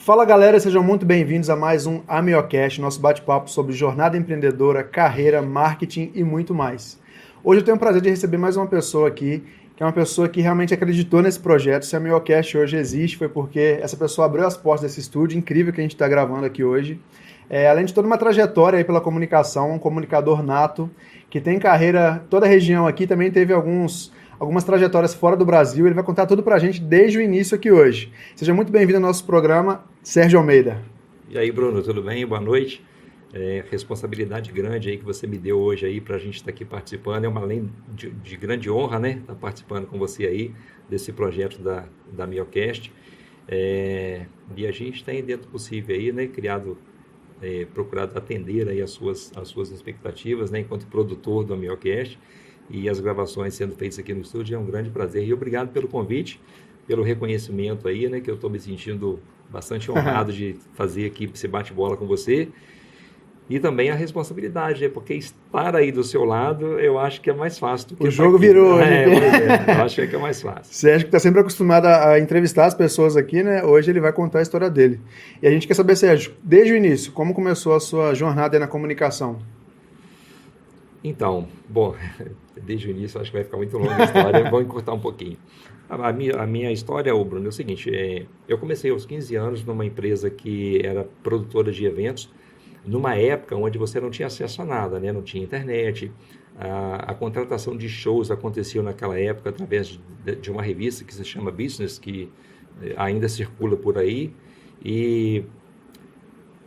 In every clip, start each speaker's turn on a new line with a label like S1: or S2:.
S1: Fala galera, sejam muito bem-vindos a mais um AmioCast, nosso bate-papo sobre jornada empreendedora, carreira, marketing e muito mais. Hoje eu tenho o prazer de receber mais uma pessoa aqui, que é uma pessoa que realmente acreditou nesse projeto. Se a AmioCast hoje existe, foi porque essa pessoa abriu as portas desse estúdio incrível que a gente está gravando aqui hoje. Além de toda uma trajetória aí pela comunicação, um comunicador nato, que tem carreira toda a região aqui, também teve algumas trajetórias fora do Brasil. Ele vai contar tudo pra gente desde o início aqui hoje. Seja muito bem-vindo ao nosso programa, Sérgio Almeida.
S2: E aí, Bruno, tudo bem? Boa noite. Responsabilidade grande aí que você me deu hoje aí para a gente estar aqui participando. É uma além de grande honra, né? Estar participando com você aí desse projeto da AmioCast. E a gente tem, dentro do possível aí, né? Procurado atender aí as suas expectativas, né? Enquanto produtor do AmioCast. E as gravações sendo feitas aqui no estúdio é um grande prazer. E obrigado pelo convite, pelo reconhecimento aí, né? Que eu estou me sentindo bastante honrado de fazer aqui esse bate-bola com você. E também a responsabilidade, porque estar aí do seu lado, eu acho que é mais fácil do que...
S1: O jogo virou,
S2: né? Eu acho que é mais fácil.
S1: Sérgio, que está sempre acostumado a entrevistar as pessoas aqui, né? Hoje ele vai contar a história dele. E a gente quer saber, Sérgio, desde o início, como começou a sua jornada aí na comunicação?
S2: Então, bom, desde o início acho que vai ficar muito longa a história, vamos encurtar um pouquinho. A minha história, Bruno, é o seguinte, eu comecei aos 15 anos numa empresa que era produtora de eventos, numa época onde você não tinha acesso a nada, né? Não tinha internet, a contratação de shows acontecia naquela época através de uma revista que se chama Business, que ainda circula por aí, e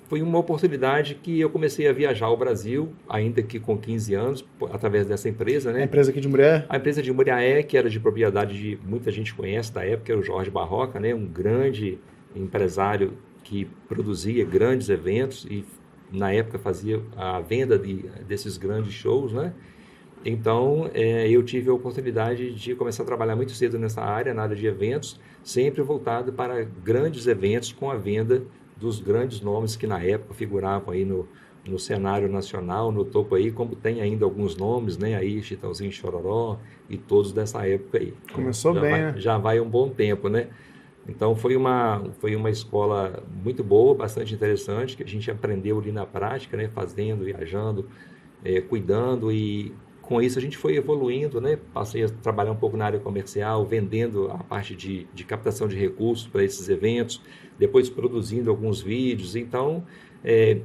S2: foi uma oportunidade que eu comecei a viajar ao Brasil, ainda que com 15 anos, através dessa empresa, né?
S1: A empresa aqui de Muriaé?
S2: A empresa de Muriaé, que era de propriedade de muita gente conhece da época, era o Jorge Barroca, né? Um grande empresário que produzia grandes eventos e na época fazia a venda desses grandes shows, né? Então, eu tive a oportunidade de começar a trabalhar muito cedo nessa área, na área de eventos, sempre voltado para grandes eventos com a venda dos grandes nomes que na época figuravam aí no cenário nacional, no topo aí, como tem ainda alguns nomes, né? Aí, Chitãozinho Chororó e todos dessa época aí.
S1: Começou bem, né?
S2: Já vai um bom tempo, né? Então, foi uma escola muito boa, bastante interessante, que a gente aprendeu ali na prática, né? Fazendo, viajando, cuidando, e com isso a gente foi evoluindo, né? Passei a trabalhar um pouco na área comercial, vendendo a parte de captação de recursos para esses eventos, depois produzindo alguns vídeos. Então,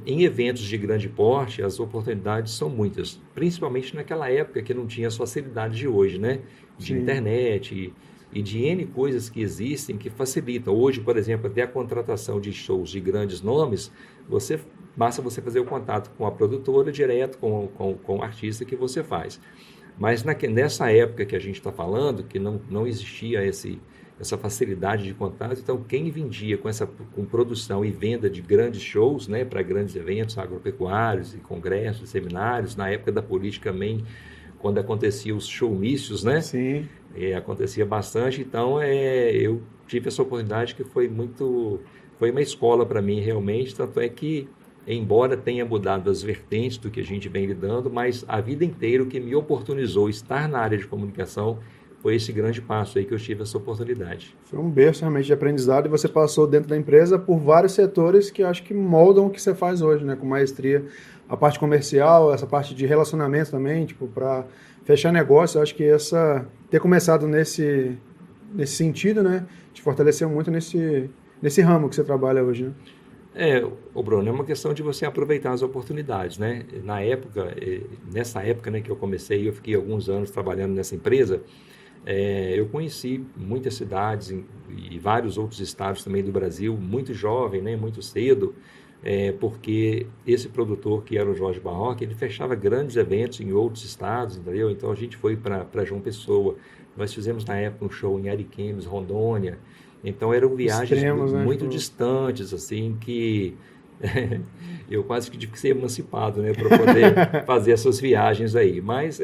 S2: em eventos de grande porte, as oportunidades são muitas, principalmente naquela época que não tinha as facilidades de hoje, né? De
S1: Sim.
S2: Internet e de N coisas que existem que facilitam. Hoje, por exemplo, até a contratação de shows de grandes nomes, basta você fazer o contato com a produtora direto, com o artista que você faz. Mas nessa época que a gente está falando, que não existia essa facilidade de contato, então quem vendia com produção e venda de grandes shows, né, para grandes eventos agropecuários e congressos, seminários, na época da política também, quando aconteciam os showmícios, né?
S1: Sim.
S2: Acontecia bastante, então eu tive essa oportunidade que foi uma escola para mim realmente, tanto é que, embora tenha mudado as vertentes do que a gente vem lidando, mas a vida inteira o que me oportunizou estar na área de comunicação foi esse grande passo aí que eu tive essa oportunidade.
S1: Foi um berço realmente de aprendizado e você passou dentro da empresa por vários setores que eu acho que moldam o que você faz hoje, né? Com maestria, a parte comercial, essa parte de relacionamento também, tipo, para fechar negócio. Eu acho que ter começado nesse sentido, né? Te fortaleceu muito nesse ramo que você trabalha hoje, né?
S2: Bruno, é uma questão de você aproveitar as oportunidades, né? Nessa época, né, que eu comecei, eu fiquei alguns anos trabalhando nessa empresa, eu conheci muitas cidades e vários outros estados também do Brasil, muito jovem, né, muito cedo, porque esse produtor que era o Jorge Barroca, ele fechava grandes eventos em outros estados, entendeu? Então a gente foi para João Pessoa, nós fizemos na época um show em Ariquemes, Rondônia. Então eram viagens
S1: extremos, né?
S2: muito distantes, assim, que eu quase que tive que ser emancipado, né, para poder fazer essas viagens aí. Mas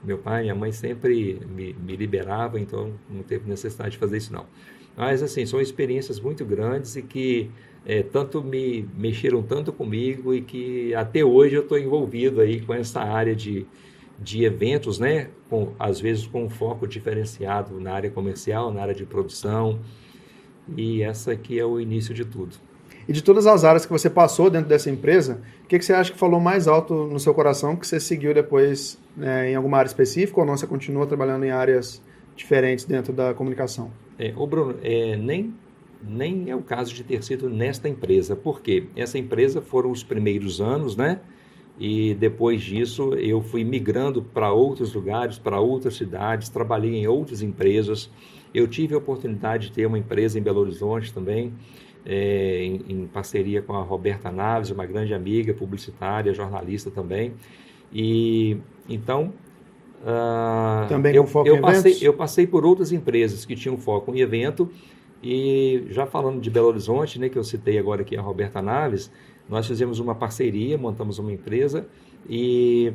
S2: meu pai e minha mãe sempre me liberavam, então não teve necessidade de fazer isso não. Mas assim, são experiências muito grandes e que tanto me mexeram tanto comigo e que até hoje eu estou envolvido aí com essa área de eventos, né? Às vezes com um foco diferenciado na área comercial, na área de produção. e essa aqui é o início de tudo.
S1: E de todas as áreas que você passou dentro dessa empresa, o que você acha que falou mais alto no seu coração que você seguiu depois em alguma área específica ou não? Você continua trabalhando em áreas diferentes dentro da comunicação?
S2: Ô Bruno, nem é o caso de ter sido nesta empresa, porque essa empresa foram os primeiros anos, né? E depois disso eu fui migrando para outros lugares, para outras cidades, trabalhei em outras empresas. Eu tive a oportunidade de ter uma empresa em Belo Horizonte também, em parceria com a Roberta Naves, uma grande amiga, publicitária, jornalista também. E então
S1: também com foco em eventos?
S2: Eu passei por outras empresas que tinham foco em evento. E já falando de Belo Horizonte, né, que eu citei agora aqui a Roberta Naves, nós fizemos uma parceria, montamos uma empresa e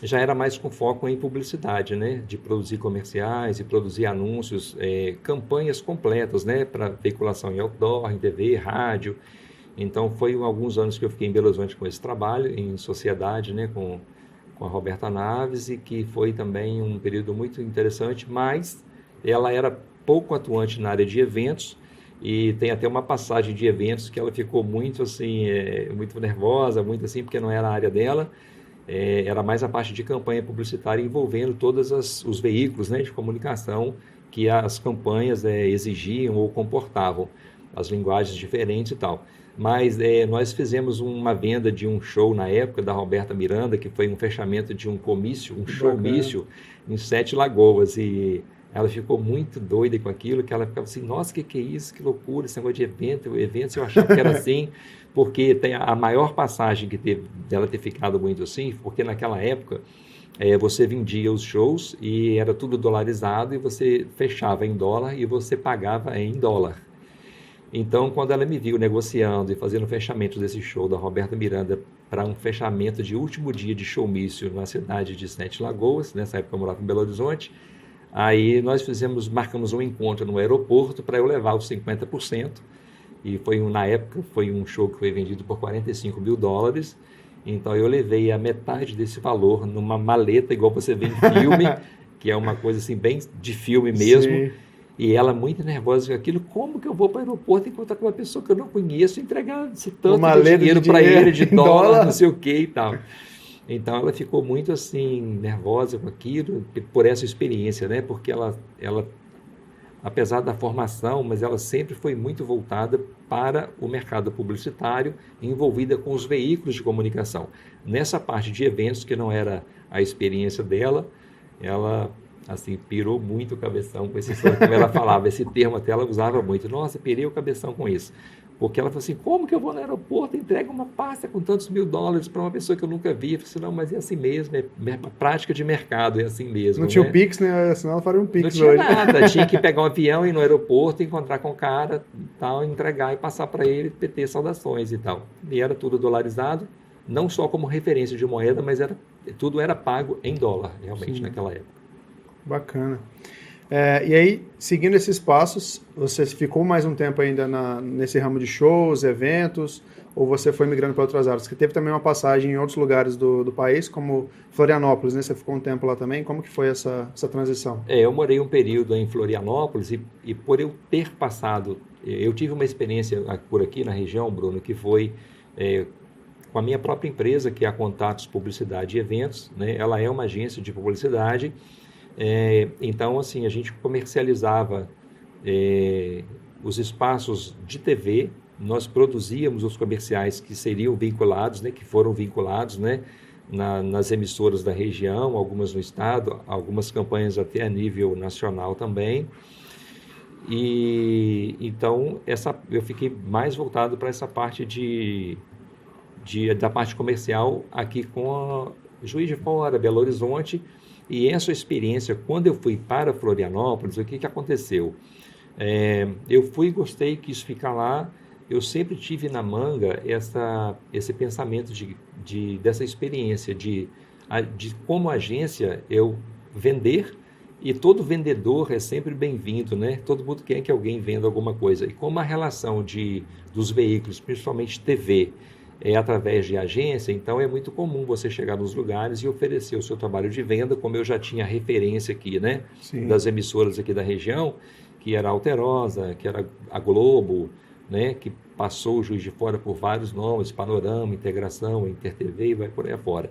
S2: já era mais com foco em publicidade, né, de produzir comerciais e produzir anúncios, campanhas completas, né, para veiculação em outdoor, em TV, rádio. Então foi alguns anos que eu fiquei em Belo Horizonte com esse trabalho, em sociedade, né, com a Roberta Naves, e que foi também um período muito interessante, mas ela era pouco atuante na área de eventos, e tem até uma passagem de eventos que ela ficou muito assim, muito nervosa, muito assim, porque não era a área dela, era mais a parte de campanha publicitária envolvendo todos os veículos, né, de comunicação que as campanhas exigiam ou comportavam, as linguagens diferentes e tal. Mas nós fizemos uma venda de um show na época da Roberta Miranda, que foi um fechamento de um comício, um showmício em Sete Lagoas, e ela ficou muito doida com aquilo, que ela ficava assim, nossa, que é isso, que loucura, esse negócio de eventos, eu achava que era assim, porque tem a maior passagem que teve dela ter ficado muito assim, porque naquela época você vendia os shows e era tudo dolarizado e você fechava em dólar e você pagava em dólar. Então, quando ela me viu negociando e fazendo o fechamento desse show da Roberta Miranda para um fechamento de último dia de showmício na cidade de Sete Lagoas, nessa época eu morava em Belo Horizonte, aí nós marcamos um encontro no aeroporto para eu levar os 50%, e na época foi um show que foi vendido por $45 mil, então eu levei a metade desse valor numa maleta, igual você vê em filme, que é uma coisa assim bem de filme mesmo. Sim. E ela muito nervosa com aquilo, como que eu vou para o aeroporto encontrar com uma pessoa que eu não conheço, entregar esse tanto de dinheiro para ele, de dólar, não sei o que e tal. Então ela ficou muito assim, nervosa com aquilo, por essa experiência, né? Porque ela, apesar da formação, mas ela sempre foi muito voltada para o mercado publicitário, envolvida com os veículos de comunicação. Nessa parte de eventos, que não era a experiência dela, ela assim, pirou muito o cabeção com esse som, como ela falava, esse termo até ela usava muito, nossa, pirei o cabeção com isso, porque ela falou assim, como que eu vou no aeroporto e entrego uma pasta com tantos $1.000 para uma pessoa que eu nunca vi? Eu falei assim, não, mas é assim mesmo, é prática de mercado, é assim mesmo.
S1: Não tinha o Pix, né? Senão ela faria um Pix hoje.
S2: Não tinha nada, tinha que pegar um avião, ir no aeroporto, encontrar com o cara, tal, entregar e passar para ele, ter saudações e tal. E era tudo dolarizado, não só como referência de moeda, mas tudo era pago em dólar, realmente, naquela época.
S1: Bacana. E aí, seguindo esses passos, você ficou mais um tempo ainda nesse ramo de shows, eventos, ou você foi migrando para outras áreas? Porque teve também uma passagem em outros lugares do país, como Florianópolis, né? Você ficou um tempo lá também. Como que foi essa transição?
S2: Eu morei um período em Florianópolis e por eu ter passado, eu tive uma experiência por aqui na região, Bruno, que foi com a minha própria empresa, que é a Contatos Publicidade e Eventos, né? Ela é uma agência de publicidade. Então, assim, a gente comercializava os espaços de TV, nós produzíamos os comerciais que seriam vinculados, né, que foram vinculados, né, nas emissoras da região, algumas no estado, algumas campanhas até a nível nacional também. E então eu fiquei mais voltado para essa parte da parte comercial aqui com a Juiz de Fora, Belo Horizonte. E essa experiência, quando eu fui para Florianópolis, o que aconteceu? Eu gostei, quis ficar lá, eu sempre tive na manga esse pensamento dessa experiência, de como agência eu vender, e todo vendedor é sempre bem-vindo, né? Todo mundo quer que alguém venda alguma coisa. E como a relação dos veículos, principalmente TV, através de agência, então é muito comum você chegar nos lugares e oferecer o seu trabalho de venda, como eu já tinha referência aqui, né, das emissoras aqui da região, que era a Alterosa, que era a Globo, né, que passou o Juiz de Fora por vários nomes, Panorama, Integração, InterTV e vai por aí afora.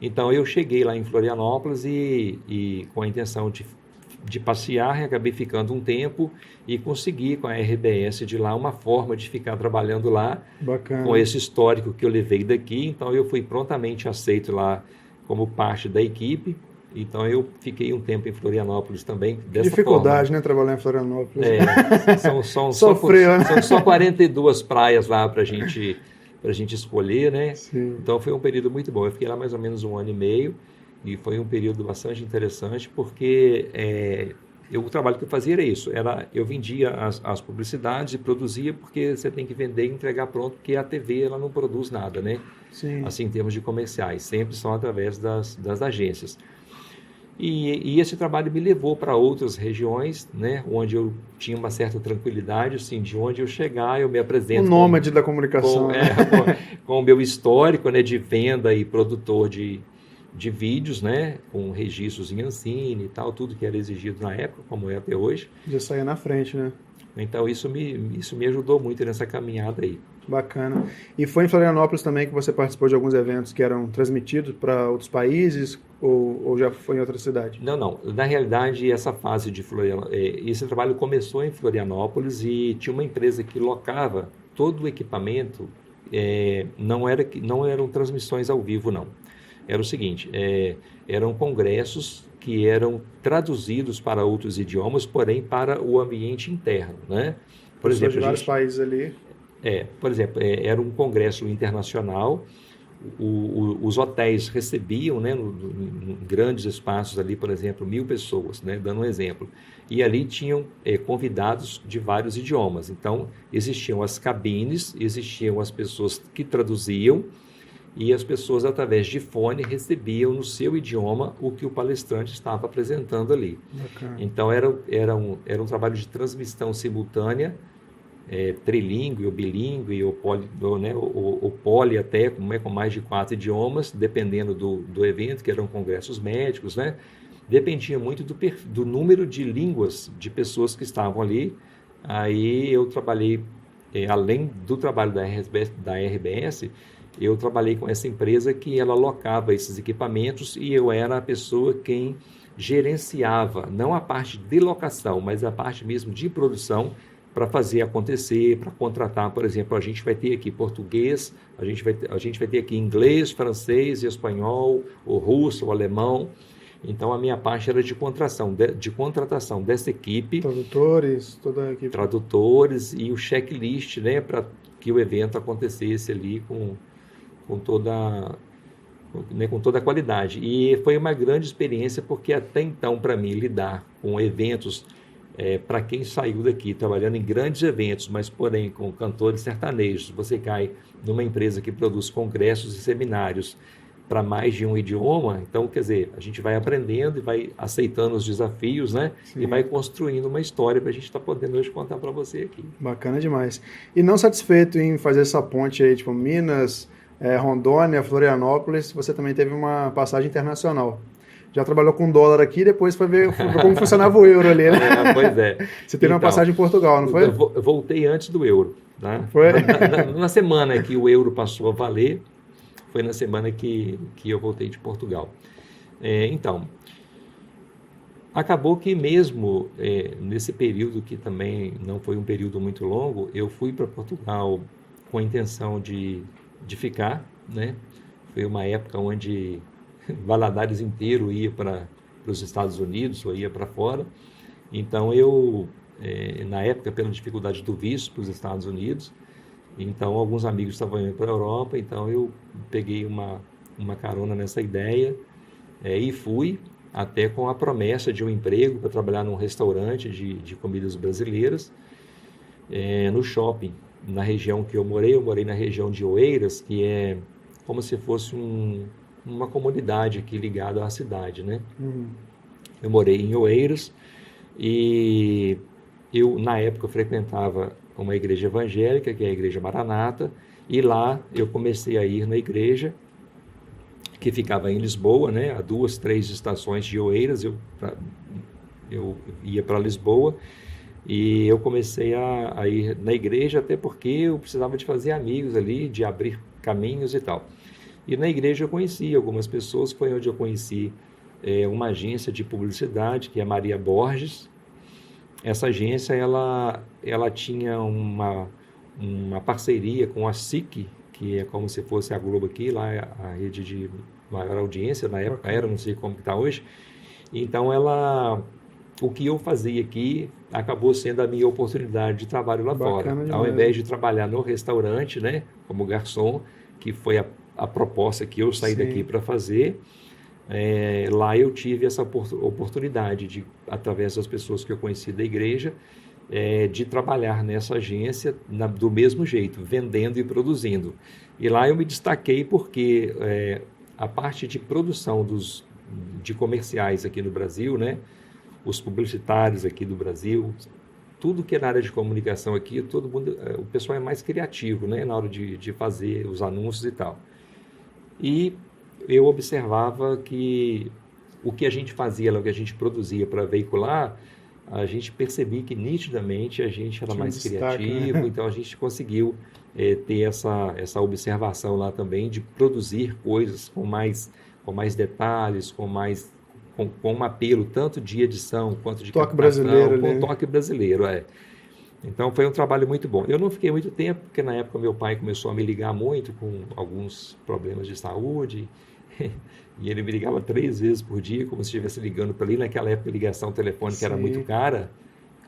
S2: Então eu cheguei lá em Florianópolis e com a intenção de passear, acabei ficando um tempo e consegui com a RBS de lá uma forma de ficar trabalhando lá.
S1: Bacana.
S2: Com esse histórico que eu levei daqui. Então eu fui prontamente aceito lá como parte da equipe. Então eu fiquei um tempo em Florianópolis também dessa
S1: Dificuldade,
S2: forma.
S1: Né, trabalhar em Florianópolis.
S2: Sofreu, né? São só 42 praias lá para a gente escolher, né?
S1: Sim.
S2: Então foi um período muito bom. Eu fiquei lá mais ou menos 1 ano e meio e foi um período bastante interessante porque o trabalho que eu fazia era isso. Eu vendia as publicidades e produzia porque você tem que vender e entregar pronto, porque a TV ela não produz nada, né?
S1: Sim.
S2: Assim, em termos de comerciais, sempre são através das agências. E esse trabalho me levou para outras regiões, né, onde eu tinha uma certa tranquilidade, assim, de onde eu chegar, eu me apresento.
S1: O nômade da comunicação.
S2: Com o meu histórico, né, de venda e produtor de vídeos, né, com registros em Ancine e tal, tudo que era exigido na época, como é até hoje.
S1: Já saía na frente, né?
S2: Então isso me ajudou muito nessa caminhada aí.
S1: Bacana. E foi em Florianópolis também que você participou de alguns eventos que eram transmitidos para outros países ou já foi em outra cidade?
S2: Não. Na realidade, essa fase de esse trabalho começou em Florianópolis e tinha uma empresa que locava todo o equipamento. Não eram transmissões ao vivo, não. Era o seguinte, eram congressos que eram traduzidos para outros idiomas, porém para o ambiente interno, né?
S1: Por exemplo, de vários países ali.
S2: Por exemplo, era um congresso internacional, os hotéis recebiam, né, em grandes espaços ali, por exemplo, 1.000 pessoas, né, dando um exemplo, e ali tinham convidados de vários idiomas. Então, existiam as cabines, existiam as pessoas que traduziam, e as pessoas, através de fone, recebiam no seu idioma o que o palestrante estava apresentando ali.
S1: Bacana.
S2: Então, era um trabalho de transmissão simultânea, trilíngue ou bilíngue, ou poli até, com mais de 4 idiomas, dependendo do evento, que eram congressos médicos, né? Dependia muito do número de línguas de pessoas que estavam ali. Aí eu trabalhei, além do trabalho da RBS, eu trabalhei com essa empresa que ela locava esses equipamentos e eu era a pessoa quem gerenciava, não a parte de locação, mas a parte mesmo de produção, para fazer acontecer, para contratar, por exemplo, a gente vai ter aqui português, a gente vai ter aqui inglês, francês, espanhol, o russo, o alemão. Então, a minha parte era de contratação dessa equipe.
S1: Tradutores, toda a equipe.
S2: Tradutores e o checklist, né, para que o evento acontecesse ali com toda a qualidade. E foi uma grande experiência, porque até então, para mim, lidar com eventos, para quem saiu daqui trabalhando em grandes eventos, mas porém com cantores sertanejos, você cai numa empresa que produz congressos e seminários para mais de um idioma, então, quer dizer, a gente vai aprendendo e vai aceitando os desafios, né? Sim. E vai construindo uma história para a gente estar podendo hoje contar para você aqui.
S1: Bacana demais. E não satisfeito em fazer essa ponte aí, tipo Minas, Rondônia, Florianópolis, você também teve uma passagem internacional. Já trabalhou com dólar aqui, depois foi ver como funcionava o euro ali, né?
S2: Pois é.
S1: Você teve uma passagem em Portugal, não foi?
S2: Eu voltei antes do euro. Né?
S1: Foi?
S2: Na semana que o euro passou a valer, foi na semana que eu voltei de Portugal. Então, acabou que mesmo nesse período, que também não foi um período muito longo, eu fui para Portugal com a intenção de ficar, né? Foi uma época onde Valadares inteiro ia para os Estados Unidos ou ia para fora. Então eu, na época, pela dificuldade do visto para os Estados Unidos, então alguns amigos estavam indo para a Europa, então eu peguei uma carona nessa ideia e fui, até com a promessa de um emprego para trabalhar num restaurante de comidas brasileiras no shopping, na região que eu morei na região de Oeiras, que é como se fosse uma comunidade aqui ligada à cidade, né? Eu morei em Oeiras e eu, na época, frequentava uma igreja evangélica, que é a Igreja Maranata, e lá eu comecei a ir na igreja, que ficava em Lisboa, né? A 2, 3 estações de Oeiras, eu ia para Lisboa, E eu comecei a ir na igreja, até porque eu precisava de fazer amigos ali, de abrir caminhos e tal. E na igreja eu conheci algumas pessoas, foi onde eu conheci uma agência de publicidade, que é Maria Borges. Essa agência, ela tinha uma parceria com a SIC, que é como se fosse a Globo aqui, lá é a rede de maior audiência, na época era, não sei como que está hoje. Então, o que eu fazia aqui acabou sendo a minha oportunidade de trabalho lá fora. Ao invés de trabalhar no restaurante, né, como garçom, que foi a proposta que eu saí daqui para fazer, lá eu tive essa oportunidade através das pessoas que eu conheci da igreja, de trabalhar nessa agência do mesmo jeito, vendendo e produzindo. E lá eu me destaquei porque a parte de produção de comerciais aqui no Brasil, né, os publicitários aqui do Brasil, tudo que é na área de comunicação aqui, todo mundo, o pessoal é mais criativo, né, na hora de fazer os anúncios e tal. E eu observava que o que a gente fazia, o que a gente produzia para veicular, a gente percebia que nitidamente a gente era mais criativo, então a gente conseguiu ter essa observação lá também de produzir coisas com mais detalhes, com um apelo tanto de edição quanto de
S1: toque brasileiro,
S2: com toque brasileiro, Então foi um trabalho muito bom. Eu não fiquei muito tempo, porque na época meu pai começou a me ligar muito com alguns problemas de saúde, e ele me ligava 3 vezes por dia, como se estivesse ligando para ali. Naquela época a ligação telefônica era muito cara.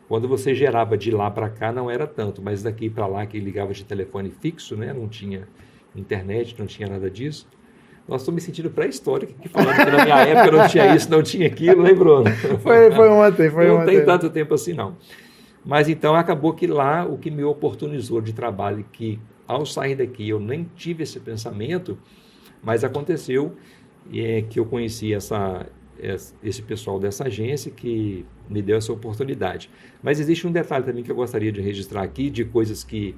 S2: Quando você gerava de lá para cá não era tanto, mas daqui para lá que ligava de telefone fixo, né? Não tinha internet, não tinha nada disso. Nós estamos me sentindo pré-histórico aqui, falando que na minha época não tinha isso, não tinha aquilo, lembrou?
S1: Foi ontem.
S2: Não tem tanto tempo assim, não. Mas então acabou que lá o que me oportunizou de trabalho, que ao sair daqui eu nem tive esse pensamento, mas aconteceu que eu conheci esse pessoal dessa agência que me deu essa oportunidade. Mas existe um detalhe também que eu gostaria de registrar aqui, de coisas que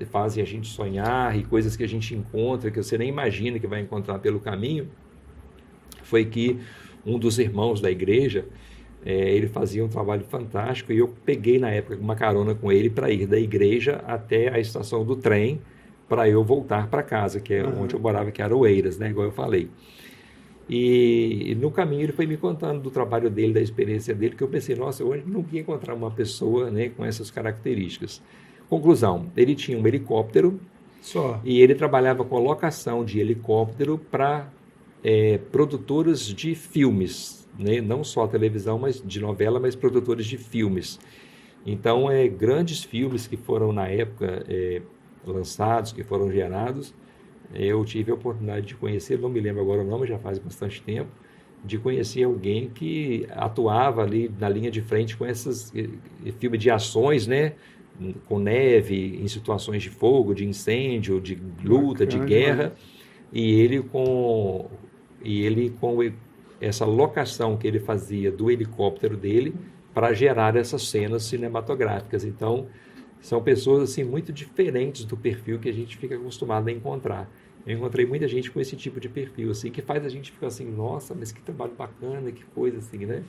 S2: fazem a gente sonhar e coisas que a gente encontra, que você nem imagina que vai encontrar pelo caminho. Foi que um dos irmãos da igreja, ele fazia um trabalho fantástico e eu peguei na época uma carona com ele para ir da igreja até a estação do trem para eu voltar para casa, que é onde eu morava, que era Oeiras, né, igual eu falei. E no caminho ele foi me contando do trabalho dele, da experiência dele, que eu pensei, nossa, hoje não ia encontrar uma pessoa, né, com essas características. Conclusão, ele tinha um helicóptero e ele trabalhava com a locação de helicóptero para produtoras de filmes, né? Não só televisão, mas de novela, mas produtores de filmes. Então, grandes filmes que foram na época lançados, que foram gerados, eu tive a oportunidade de conhecer, não me lembro agora o nome, já faz bastante tempo, de conhecer alguém que atuava ali na linha de frente com esses filmes de ações, né? Com neve, em situações de fogo, de incêndio, de luta, de guerra, e ele com essa locação que ele fazia do helicóptero dele para gerar essas cenas cinematográficas. Então, são pessoas assim muito diferentes do perfil que a gente fica acostumado a encontrar. Eu encontrei muita gente com esse tipo de perfil, assim, que faz a gente ficar assim, nossa, mas que trabalho bacana, que coisa assim, né?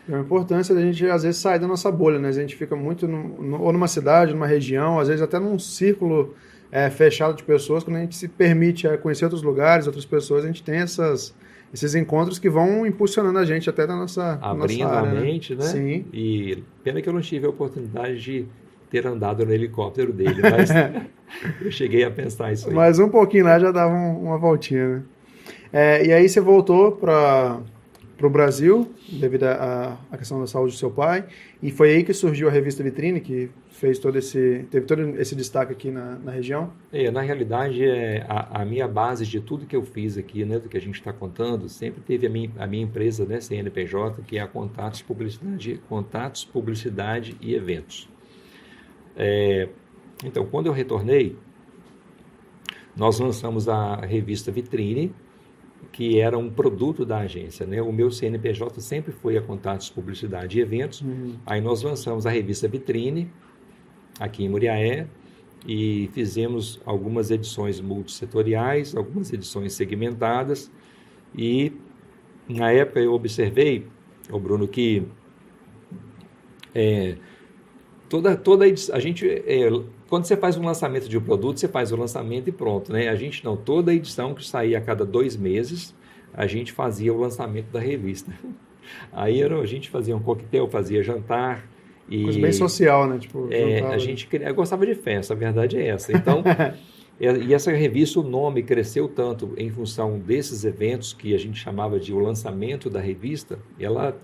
S1: É a importância da gente, às vezes, sair da nossa bolha, né? A gente fica muito ou numa cidade, numa região, às vezes até num círculo fechado de pessoas. Quando a gente se permite conhecer outros lugares, outras pessoas, a gente tem esses encontros que vão impulsionando a gente até da nossa
S2: abrindo
S1: nossa área,
S2: a mente, né?
S1: Sim.
S2: E pena que eu não tive a oportunidade de ter andado no helicóptero dele, mas eu cheguei a pensar isso aí.
S1: Mas um pouquinho lá já dava uma voltinha, né? E aí você voltou para o Brasil, devido à questão da saúde do seu pai, e foi aí que surgiu a revista Vitrine, que fez teve todo esse destaque aqui na região?
S2: Na realidade, a minha base de tudo que eu fiz aqui, né, do que a gente está contando, sempre teve a minha empresa, né, CNPJ, que é a Contatos Publicidade e Eventos. Então, quando eu retornei, nós lançamos a revista Vitrine, que era um produto da agência, né? O meu CNPJ sempre foi a Contatos Publicidade e Eventos. Aí nós lançamos a revista Vitrine, aqui em Muriaé, e fizemos algumas edições multissetoriais, algumas edições segmentadas, e na época eu observei, Bruno, que A gente, quando você faz um lançamento de um produto, você faz o lançamento e pronto, né? A gente não, toda edição que saía a cada 2 meses, a gente fazia o lançamento da revista. Aí a gente fazia um coquetel, fazia jantar.
S1: Coisa bem social, né? Tipo,
S2: a gente gostava de festa, a verdade é essa. Então, e essa revista, o nome cresceu tanto em função desses eventos que a gente chamava de o lançamento da revista.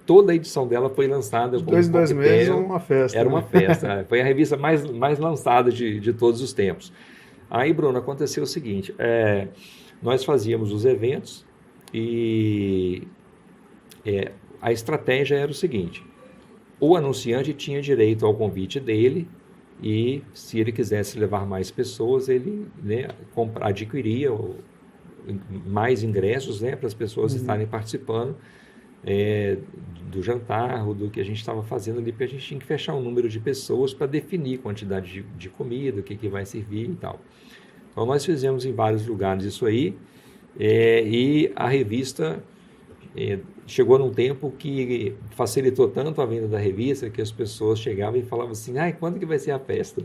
S2: Toda a edição dela foi lançada
S1: de 2 em 2 meses, uma festa.
S2: Era uma festa. Foi a revista mais lançada de todos os tempos. Aí, Bruno, aconteceu o seguinte, nós fazíamos os eventos e a estratégia era o seguinte: o anunciante tinha direito ao convite dele e, se ele quisesse levar mais pessoas, ele, né, adquiria mais ingressos, né, para as pessoas estarem participando do jantar ou do que a gente estava fazendo ali, porque a gente tinha que fechar um número de pessoas para definir quantidade de comida, o que vai servir e tal. Então, nós fizemos em vários lugares isso aí e a revista... chegou num tempo que facilitou tanto a venda da revista que as pessoas chegavam e falavam assim, quando que vai ser a festa?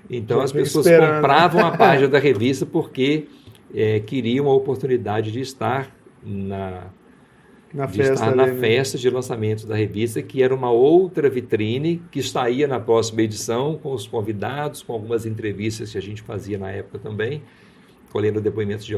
S2: Então as pessoas compravam a página da revista porque queriam a oportunidade de estar na festa de lançamento da revista, que era uma outra vitrine que saía na próxima edição com os convidados, com algumas entrevistas que a gente fazia na época também, colhendo depoimentos de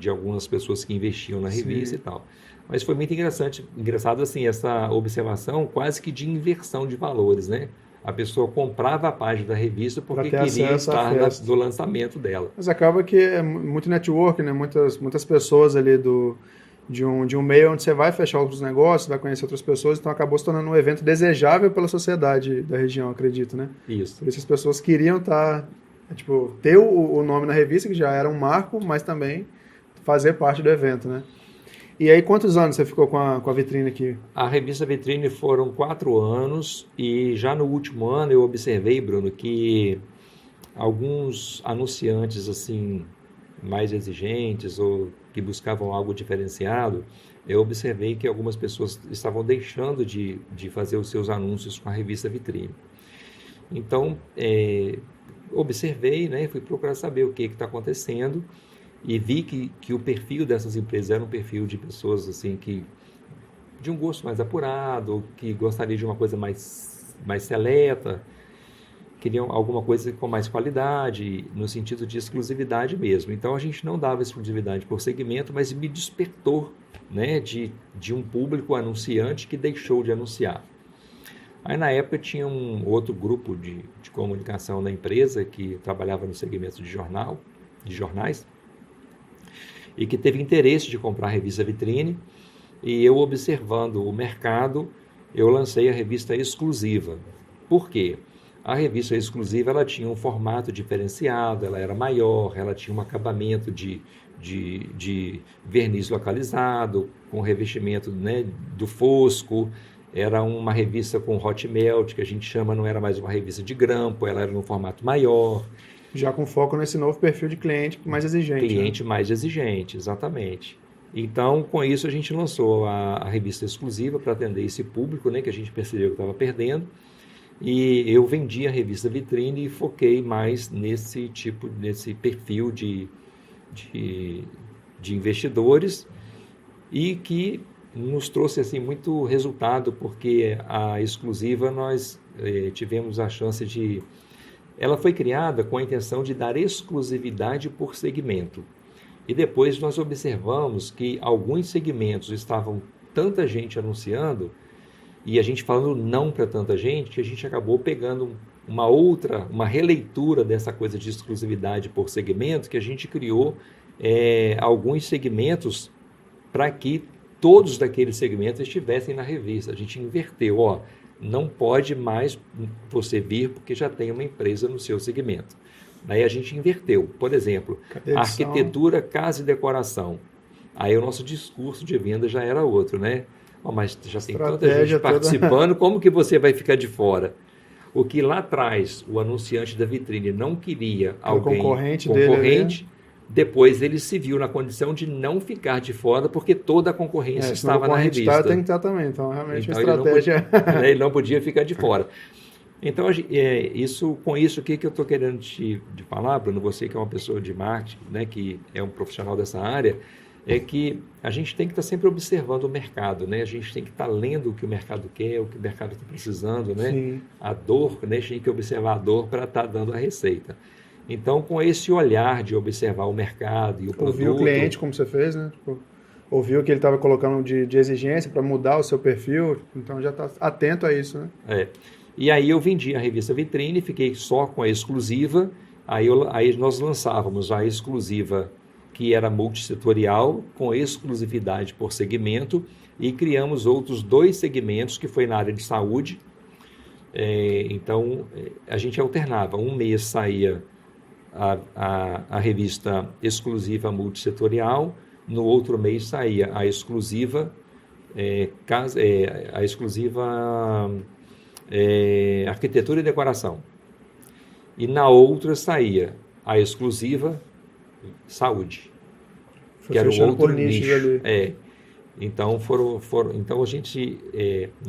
S2: algumas pessoas que investiam na revista. Sim. E tal. Mas foi muito engraçado assim, essa observação quase que de inversão de valores, né? A pessoa comprava a página da revista porque queria estar do lançamento dela.
S1: Mas acaba que é muito network, né? Muitas pessoas ali de um meio onde você vai fechar outros negócios, vai conhecer outras pessoas, então acabou se tornando um evento desejável pela sociedade da região, acredito, né?
S2: Isso.
S1: Por isso as pessoas queriam ter o nome na revista, que já era um marco, mas também fazer parte do evento, né? E aí, quantos anos você ficou com a vitrine aqui?
S2: A revista Vitrine foram 4 anos e já no último ano eu observei, Bruno, que alguns anunciantes assim mais exigentes ou que buscavam algo diferenciado, eu observei que algumas pessoas estavam deixando de fazer os seus anúncios com a revista Vitrine. Então, observei, né, fui procurar saber o que está acontecendo. E vi que o perfil dessas empresas era um perfil de pessoas assim de um gosto mais apurado, que gostaria de uma coisa mais seleta, queriam alguma coisa com mais qualidade, no sentido de exclusividade mesmo. Então a gente não dava exclusividade por segmento, mas me despertou, né, de um público anunciante que deixou de anunciar. Aí na época tinha um outro grupo de comunicação da empresa que trabalhava no segmento de jornais, e que teve interesse de comprar a revista Vitrine, e eu observando o mercado, eu lancei a revista exclusiva. Por quê? A revista exclusiva ela tinha um formato diferenciado, ela era maior, ela tinha um acabamento de verniz localizado, com revestimento, né, do fosco, era uma revista com hot melt, que a gente chama, não era mais uma revista de grampo, ela era num formato maior.
S1: Já com foco nesse novo perfil de cliente mais exigente.
S2: Cliente, né? Mais exigente, exatamente. Então, com isso, a gente lançou a revista exclusiva para atender esse público, né, que a gente percebeu que estava perdendo. E eu vendi a revista Vitrine e foquei mais nesse perfil de investidores, e que nos trouxe assim, muito resultado, porque a exclusiva nós tivemos a chance de... Ela foi criada com a intenção de dar exclusividade por segmento. E depois nós observamos que alguns segmentos estavam tanta gente anunciando, e a gente falando não para tanta gente, que a gente acabou pegando uma releitura dessa coisa de exclusividade por segmento, que a gente criou alguns segmentos para que todos daqueles segmentos estivessem na revista. A gente inverteu, não pode mais você vir porque já tem uma empresa no seu segmento. Daí a gente inverteu. Por exemplo, arquitetura, casa e decoração. Aí o nosso discurso de venda já era outro, né? Mas já tem tanta gente participando, como que você vai ficar de fora? O que lá atrás o anunciante da vitrine não queria alguém concorrente dele, depois ele se viu na condição de não ficar de fora, porque toda a concorrência estava na revista.
S1: Tem que estar também, então realmente a estratégia...
S2: Ele não podia ficar de fora. Então, com isso, o que eu estou querendo te falar, Bruno, você que é uma pessoa de marketing, né, que é um profissional dessa área, é que a gente tem que estar sempre observando o mercado, né? A gente tem que estar lendo o que o mercado quer, o que o mercado está precisando, né?
S1: Sim.
S2: A dor, né? A gente tem que observar a dor para estar dando a receita. Então, com esse olhar de observar o mercado e o produto...
S1: Ouvir o cliente, como você fez, né? Tipo, ouviu o que ele estava colocando de exigência para mudar o seu perfil, então já está atento a isso, né?
S2: E aí eu vendi a revista Vitrine, fiquei só com a exclusiva, aí nós lançávamos a exclusiva, que era multissetorial, com exclusividade por segmento, e criamos outros 2 segmentos, que foi na área de saúde. Então, a gente alternava. Um mês saía a revista exclusiva multissetorial, no outro mês saía a exclusiva, arquitetura e decoração. E na outra saía a exclusiva saúde, que era um outro nicho. Então, então a gente,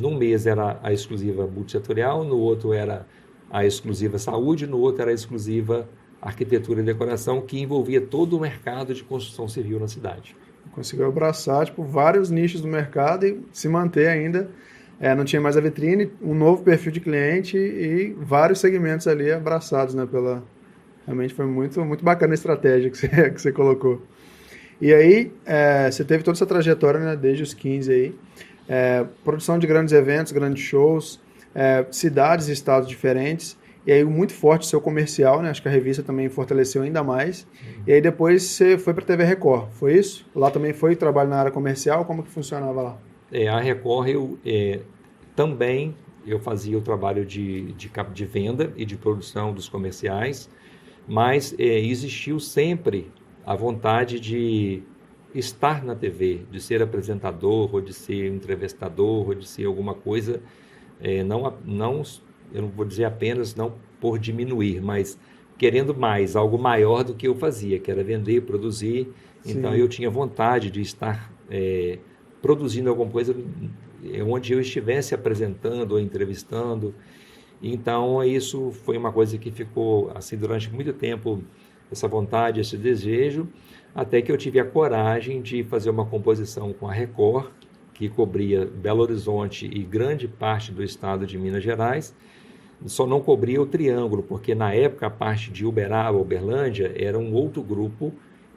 S2: num mês era a exclusiva multissetorial, no outro era a exclusiva saúde, no outro era a exclusiva arquitetura e decoração, que envolvia todo o mercado de construção civil na cidade.
S1: Conseguiu abraçar vários nichos do mercado e se manter ainda. Não tinha mais a vitrine, um novo perfil de cliente e vários segmentos ali abraçados, né? Realmente foi muito, muito bacana a estratégia que você colocou. E aí, você teve toda essa trajetória, né, desde os 15 aí, produção de grandes eventos, grandes shows, cidades e estados diferentes, e aí muito forte o seu comercial, né? Acho que a revista também fortaleceu ainda mais. E aí depois você foi para a TV Record, foi isso? Lá também foi trabalho na área comercial, como que funcionava lá?
S2: A Record, também eu fazia o trabalho de venda e de produção dos comerciais, mas existiu sempre a vontade de estar na TV, de ser apresentador, ou de ser entrevistador, ou de ser alguma coisa, eu não vou dizer apenas não por diminuir, mas querendo mais, algo maior do que eu fazia, que era vender, produzir. Sim. Então eu tinha vontade de estar produzindo alguma coisa onde eu estivesse apresentando ou entrevistando. Então isso foi uma coisa que ficou assim durante muito tempo, essa vontade, esse desejo, até que eu tive a coragem de fazer uma composição com a Record, que cobria Belo Horizonte e grande parte do estado de Minas Gerais. Só não cobria o Triângulo, porque na época a parte de Uberaba, Uberlândia, era um outro grupo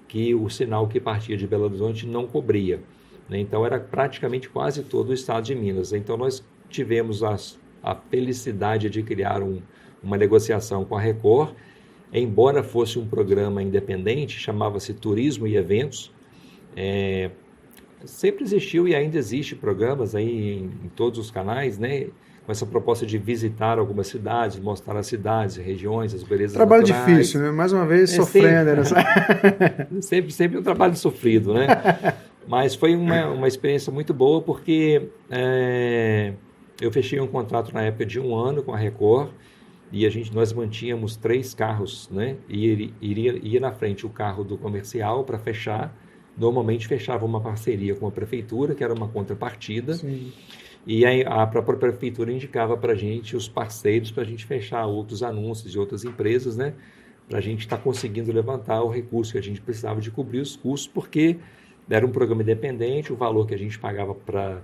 S2: que o sinal que partia de Belo Horizonte não cobria, né? Então era praticamente quase todo o estado de Minas. Então nós tivemos a felicidade de criar uma negociação com a Record, embora fosse um programa independente, chamava-se Turismo e Eventos. Sempre existiu e ainda existe programas aí em todos os canais, né? Com essa proposta de visitar algumas cidades, mostrar as cidades, regiões, as belezas
S1: trabalho
S2: naturais.
S1: Difícil, né? Mais uma vez, sofrendo.
S2: Sempre um trabalho sofrido, né? Mas foi uma experiência muito boa, porque eu fechei um contrato na época de 1 ano com a Record, e nós mantínhamos 3 carros, né? E ia na frente o carro do comercial para fechar. Normalmente fechava uma parceria com a prefeitura, que era uma contrapartida.
S1: Sim.
S2: E aí a própria prefeitura indicava para a gente os parceiros para a gente fechar outros anúncios de outras empresas, né? Para a gente estar conseguindo levantar o recurso que a gente precisava de cobrir os custos, porque era um programa independente, o valor que a gente pagava para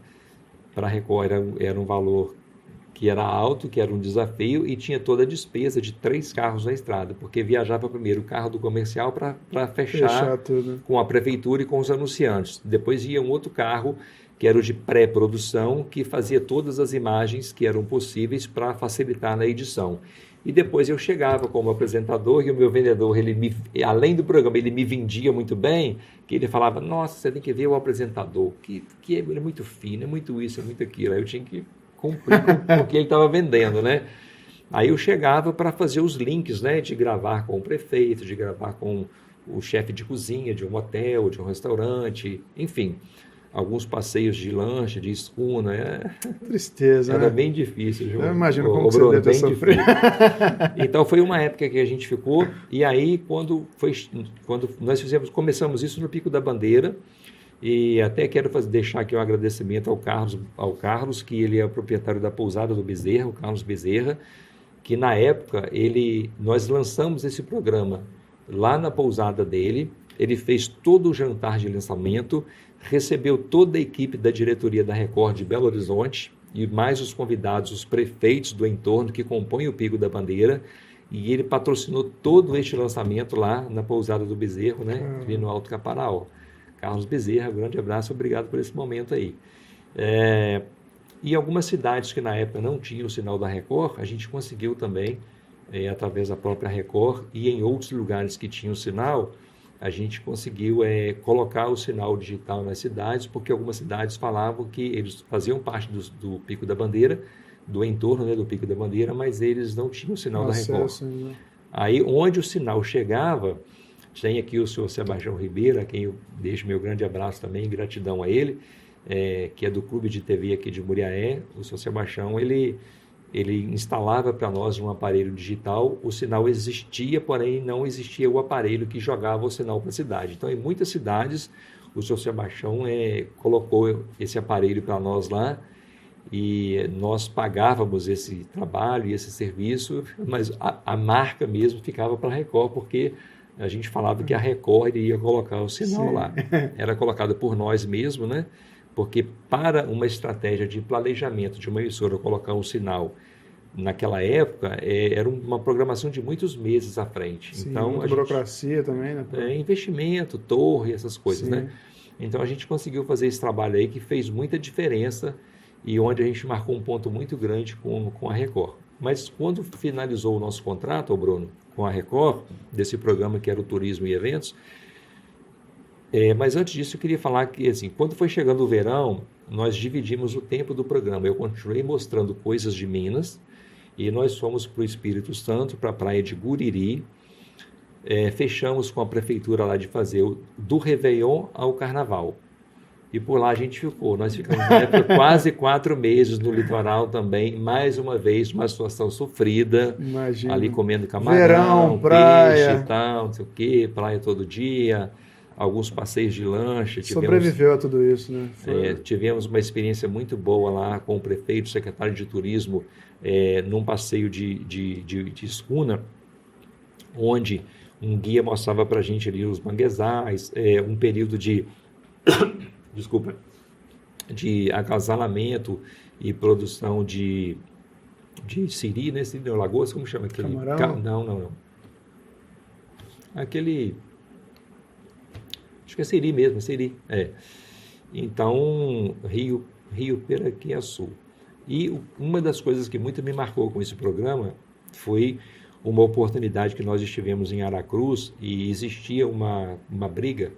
S2: a Record era um valor que era alto, que era um desafio, e tinha toda a despesa de 3 carros na estrada, porque viajava primeiro o carro do comercial para fechar tudo com a prefeitura e com os anunciantes. Depois ia um outro carro, que era o de pré-produção, que fazia todas as imagens que eram possíveis para facilitar na edição. E depois eu chegava como apresentador, e o meu vendedor, além do programa, ele me vendia muito bem, que ele falava: nossa, você tem que ver o apresentador, que ele é muito fino, é muito isso, é muito aquilo. Aí eu tinha que cumprir com o que ele estava vendendo, né? Aí eu chegava para fazer os links, né, de gravar com o prefeito, de gravar com o chefe de cozinha de um hotel, de um restaurante, enfim, alguns passeios de lanche, de escuna.
S1: Tristeza,
S2: era
S1: né?
S2: bem difícil, João.
S1: Eu imagino como você deve ter sofrido.
S2: Então foi uma época que a gente ficou, e aí quando nós começamos isso no Pico da Bandeira. E até quero deixar aqui um agradecimento ao Carlos, que ele é o proprietário da pousada do Bezerra, o Carlos Bezerra, que na época nós lançamos esse programa lá na pousada dele, ele fez todo o jantar de lançamento, recebeu toda a equipe da diretoria da Record de Belo Horizonte e mais os convidados, os prefeitos do entorno que compõem o Pico da Bandeira, e ele patrocinou todo este lançamento lá na pousada do Bezerro, né, ali no Alto Caparaó. Carlos Bezerra, um grande abraço, obrigado por esse momento aí. E algumas cidades que na época não tinham o sinal da Record, a gente conseguiu também, através da própria Record, e em outros lugares que tinham o sinal, a gente conseguiu colocar o sinal digital nas cidades, porque algumas cidades falavam que eles faziam parte do Pico da Bandeira, do entorno, né, do Pico da Bandeira, mas eles não tinham o sinal da Record. Né? Aí, onde o sinal chegava, tem aqui o senhor Sebastião Ribeiro, a quem eu deixo meu grande abraço também, gratidão a ele, que é do Clube de TV aqui de Muriaé. O senhor Sebastião, ele instalava para nós um aparelho digital, o sinal existia, porém não existia o aparelho que jogava o sinal para a cidade. Então, em muitas cidades, o senhor Sebastião colocou esse aparelho para nós lá, e nós pagávamos esse trabalho e esse serviço, mas a marca mesmo ficava para a Record, porque a gente falava que a Record iria colocar o sinal lá. Era colocado por nós mesmos, né? Porque para uma estratégia de planejamento de uma emissora colocar um sinal naquela época, era uma programação de muitos meses à frente.
S1: Sim,
S2: então,
S1: muita burocracia também, né?
S2: Investimento, torre, essas coisas, né? Então a gente conseguiu fazer esse trabalho aí que fez muita diferença e onde a gente marcou um ponto muito grande com a Record. Mas quando finalizou o nosso contrato, Bruno, com a Record, desse programa que era o Turismo e Eventos, mas antes disso eu queria falar que, assim, quando foi chegando o verão, nós dividimos o tempo do programa. Eu continuei mostrando coisas de Minas e nós fomos para o Espírito Santo, para a praia de Guriri, fechamos com a prefeitura lá de fazer do Réveillon ao Carnaval. E por lá a gente ficou. Nós ficamos na época quase 4 meses no litoral também, mais uma vez, uma situação sofrida.
S1: Imagina.
S2: Ali comendo camarão,
S1: verão, praia,
S2: peixe e tal, não sei o quê, praia todo dia, alguns passeios de lancha.
S1: Sobreviveu a tudo isso, né?
S2: Tivemos uma experiência muito boa lá com o prefeito, o secretário de turismo, num passeio de escuna, onde um guia mostrava para a gente ali os manguezais, um período de agasalamento e produção de siri, né? Siri, lagosta, como chama aquele?
S1: Camarão?
S2: Não. Aquele... Acho que é siri mesmo, siri. Então, Rio Piraquiaçu. E uma das coisas que muito me marcou com esse programa foi uma oportunidade que nós estivemos em Aracruz e existia uma briga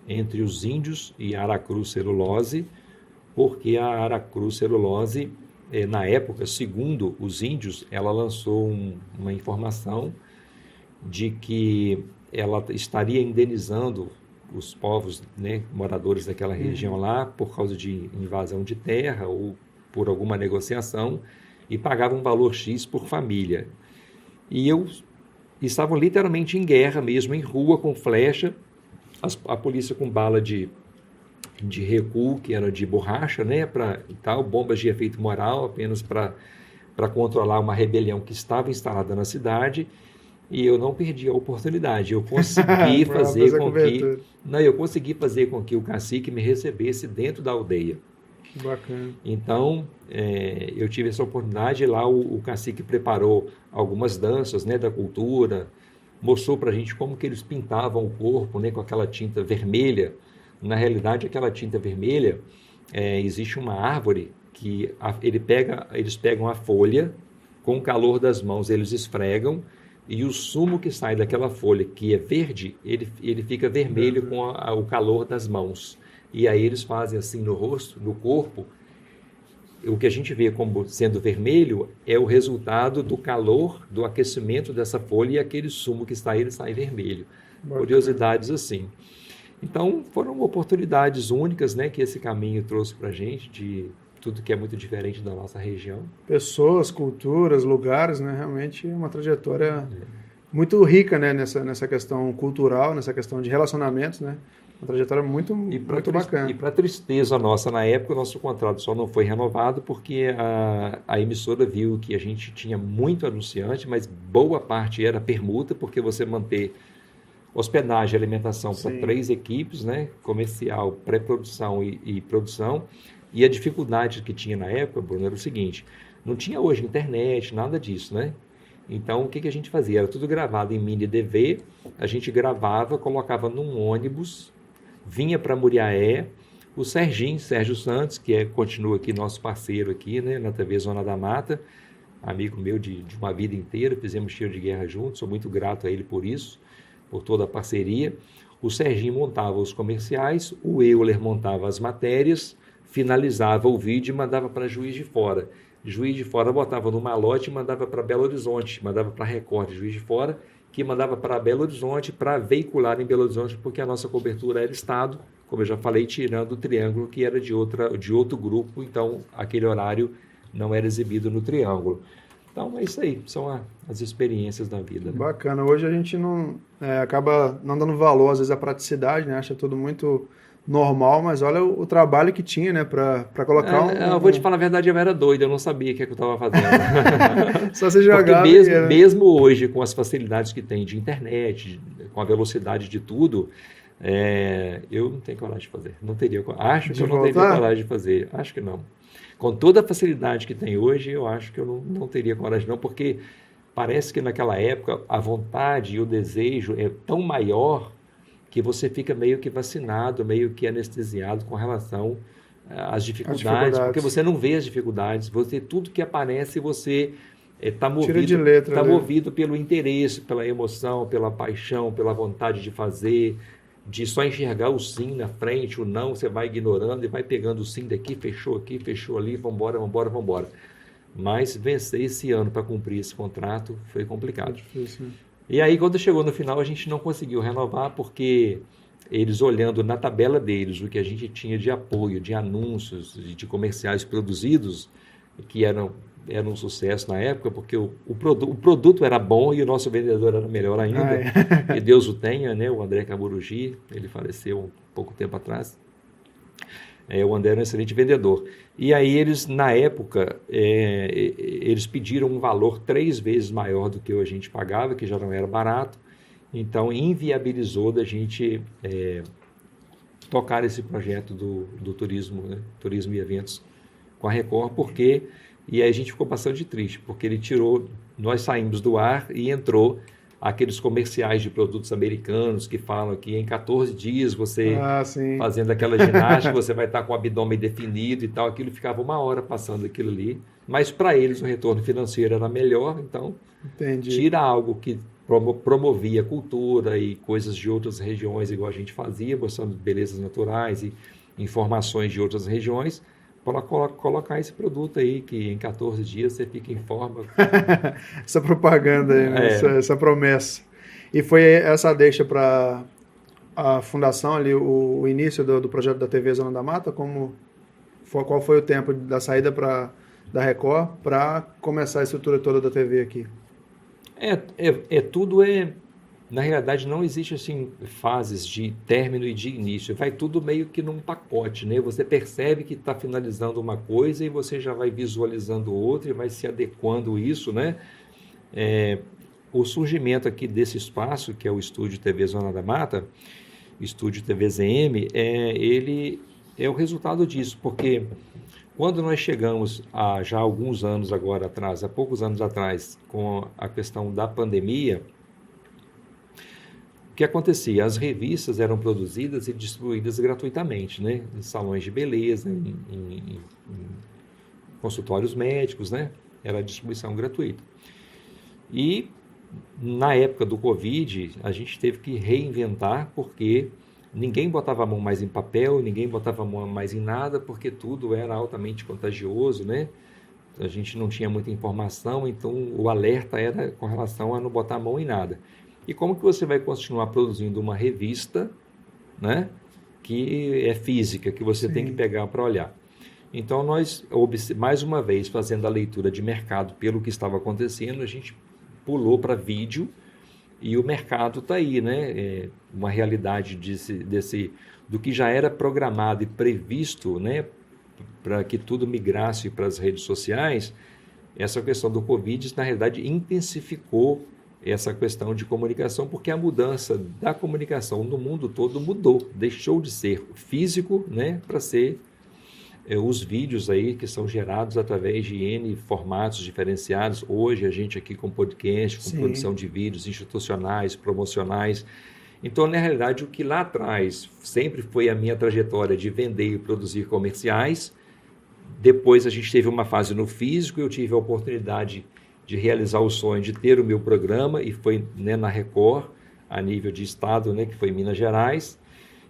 S2: entre os índios e a Aracruz Celulose, porque a Aracruz Celulose, na época, segundo os índios, ela lançou uma informação de que ela estaria indenizando os povos, né, moradores daquela região lá, por causa de invasão de terra ou por alguma negociação, e pagava um valor X por família. E estavam literalmente em guerra mesmo, em rua, com flecha, a polícia com bala de recuo, que era de borracha, né, bombas de efeito moral, apenas para controlar uma rebelião que estava instalada na cidade, e eu não perdi a oportunidade. Eu consegui fazer com que o cacique me recebesse dentro da aldeia.
S1: Que bacana.
S2: Então, eu tive essa oportunidade, e lá o cacique preparou algumas danças, né, da cultura, mostrou para a gente como que eles pintavam o corpo, né, com aquela tinta vermelha. Na realidade, aquela tinta vermelha, existe uma árvore que eles pegam a folha, com o calor das mãos eles esfregam, e o sumo que sai daquela folha, que é verde, ele fica vermelho com o calor das mãos. E aí eles fazem assim no rosto, no corpo. O que a gente vê como sendo vermelho é o resultado do calor, do aquecimento dessa folha, e aquele sumo que sai, ele sai vermelho. Bacana. Curiosidades assim. Então, foram oportunidades únicas, né, que esse caminho trouxe para a gente, de tudo que é muito diferente da nossa região.
S1: Pessoas, culturas, lugares, né, realmente uma trajetória muito rica, né, nessa questão cultural, nessa questão de relacionamentos, né, Uma trajetória muito bacana.
S2: E para tristeza nossa, na época, o nosso contrato só não foi renovado porque a emissora viu que a gente tinha muito anunciante, mas boa parte era permuta, porque você manter hospedagem e alimentação para 3 equipes, né? Comercial, pré-produção e produção. E a dificuldade que tinha na época, Bruno, era o seguinte: não tinha hoje internet, nada disso, né? Então, o que a gente fazia? Era tudo gravado em mini DV, a gente gravava, colocava num ônibus, vinha para Muriaé, o Sérgio Santos, que continua aqui, nosso parceiro aqui, né, na TV Zona da Mata, amigo meu de uma vida inteira, fizemos tiro de guerra juntos, sou muito grato a ele por isso, por toda a parceria. O Serginho montava os comerciais, o Euler montava as matérias, finalizava o vídeo e mandava para Juiz de Fora. Juiz de Fora botava no malote e mandava para Belo Horizonte, mandava para Record Juiz de Fora, que mandava para Belo Horizonte para veicular em Belo Horizonte, porque a nossa cobertura era Estado, como eu já falei, tirando o Triângulo, que era de outro grupo, então aquele horário não era exibido no Triângulo. Então é isso aí, são as experiências da vida. Né?
S1: Bacana. Hoje a gente não acaba não dando valor, às vezes, à praticidade, né? Acha tudo muito normal, mas olha o trabalho que tinha, né, para colocar
S2: eu vou te falar a verdade, eu era doido, eu não sabia o que eu estava fazendo.
S1: Só você jogava.
S2: Porque mesmo hoje, com as facilidades que tem de internet, com a velocidade de tudo, eu não tenho coragem de fazer. Não teria, acho que eu não teria coragem de fazer. Acho que não. Com toda a facilidade que tem hoje, eu acho que eu não teria coragem não, porque parece que naquela época a vontade e o desejo é tão maior que você fica meio que vacinado, meio que anestesiado com relação às dificuldades, porque você não vê as dificuldades, tudo que aparece você está movido pelo interesse, pela emoção, pela paixão, pela vontade de fazer, de só enxergar o sim na frente, o não você vai ignorando e vai pegando o sim daqui, fechou aqui, fechou ali, vambora. Mas vencer esse ano para cumprir esse contrato foi complicado.
S1: Difícil, né?
S2: E aí, quando chegou no final, a gente não conseguiu renovar, porque eles, olhando na tabela deles o que a gente tinha de apoio, de anúncios, de comerciais produzidos, que eram um sucesso na época, porque o produto era bom e o nosso vendedor era melhor ainda. Que Deus o tenha, né? O André Caburugi, ele faleceu um pouco tempo atrás. O André era um excelente vendedor. E aí eles, na época, eles pediram um valor 3 vezes maior do que a gente pagava, que já não era barato. Então, inviabilizou da gente tocar esse projeto do turismo, né? Turismo e eventos com a Record, e aí a gente ficou bastante triste, porque ele tirou, nós saímos do ar e entrou aqueles comerciais de produtos americanos que falam que em 14 dias você, fazendo aquela ginástica, você vai estar com o abdômen definido e tal. Aquilo ficava 1 hora passando aquilo ali. Mas para eles o retorno financeiro era melhor, então tira algo que promovia cultura e coisas de outras regiões, igual a gente fazia, mostrando belezas naturais e informações de outras regiões, para colocar esse produto aí, que em 14 dias você fica em forma.
S1: Essa propaganda aí, né? Essa promessa. E foi essa deixa para a fundação ali, o início do projeto da TV Zona da Mata? Qual foi o tempo da saída da Record para começar a estrutura toda da TV aqui?
S2: Na realidade, não existe assim fases de término e de início. Vai tudo meio que num pacote, né? Você percebe que está finalizando uma coisa e você já vai visualizando outra e vai se adequando isso, né? O surgimento aqui desse espaço, que é o Estúdio TV Zona da Mata, Estúdio TV ZM, ele é o resultado disso, porque quando nós chegamos já há alguns anos agora atrás, há poucos anos atrás, com a questão da pandemia, o que acontecia? As revistas eram produzidas e distribuídas gratuitamente, né? Em salões de beleza, em consultórios médicos, né? Era a distribuição gratuita. E na época do Covid, a gente teve que reinventar, porque ninguém botava a mão mais em papel, ninguém botava a mão mais em nada, porque tudo era altamente contagioso, né? A gente não tinha muita informação, então o alerta era com relação a não botar a mão em nada. E como que você vai continuar produzindo uma revista, né, que é física, que você tem que pegar para olhar? Então, nós, mais uma vez, fazendo a leitura de mercado pelo que estava acontecendo, a gente pulou para vídeo E o mercado está aí, né? Uma realidade do que já era programado e previsto, né? Para que tudo migrasse para as redes sociais. Essa questão do Covid, na realidade, intensificou essa questão de comunicação, porque a mudança da comunicação no mundo todo mudou, deixou de ser físico, né, para ser os vídeos aí que são gerados através de N formatos diferenciados. Hoje a gente aqui com podcast, com
S1: Sim.
S2: produção de vídeos institucionais, promocionais. Então, na realidade, o que lá atrás sempre foi a minha trajetória de vender e produzir comerciais. Depois a gente teve uma fase no físico, eu tive a oportunidade de realizar o sonho de ter o meu programa, e foi, né, na Record, a nível de estado, né, que foi em Minas Gerais.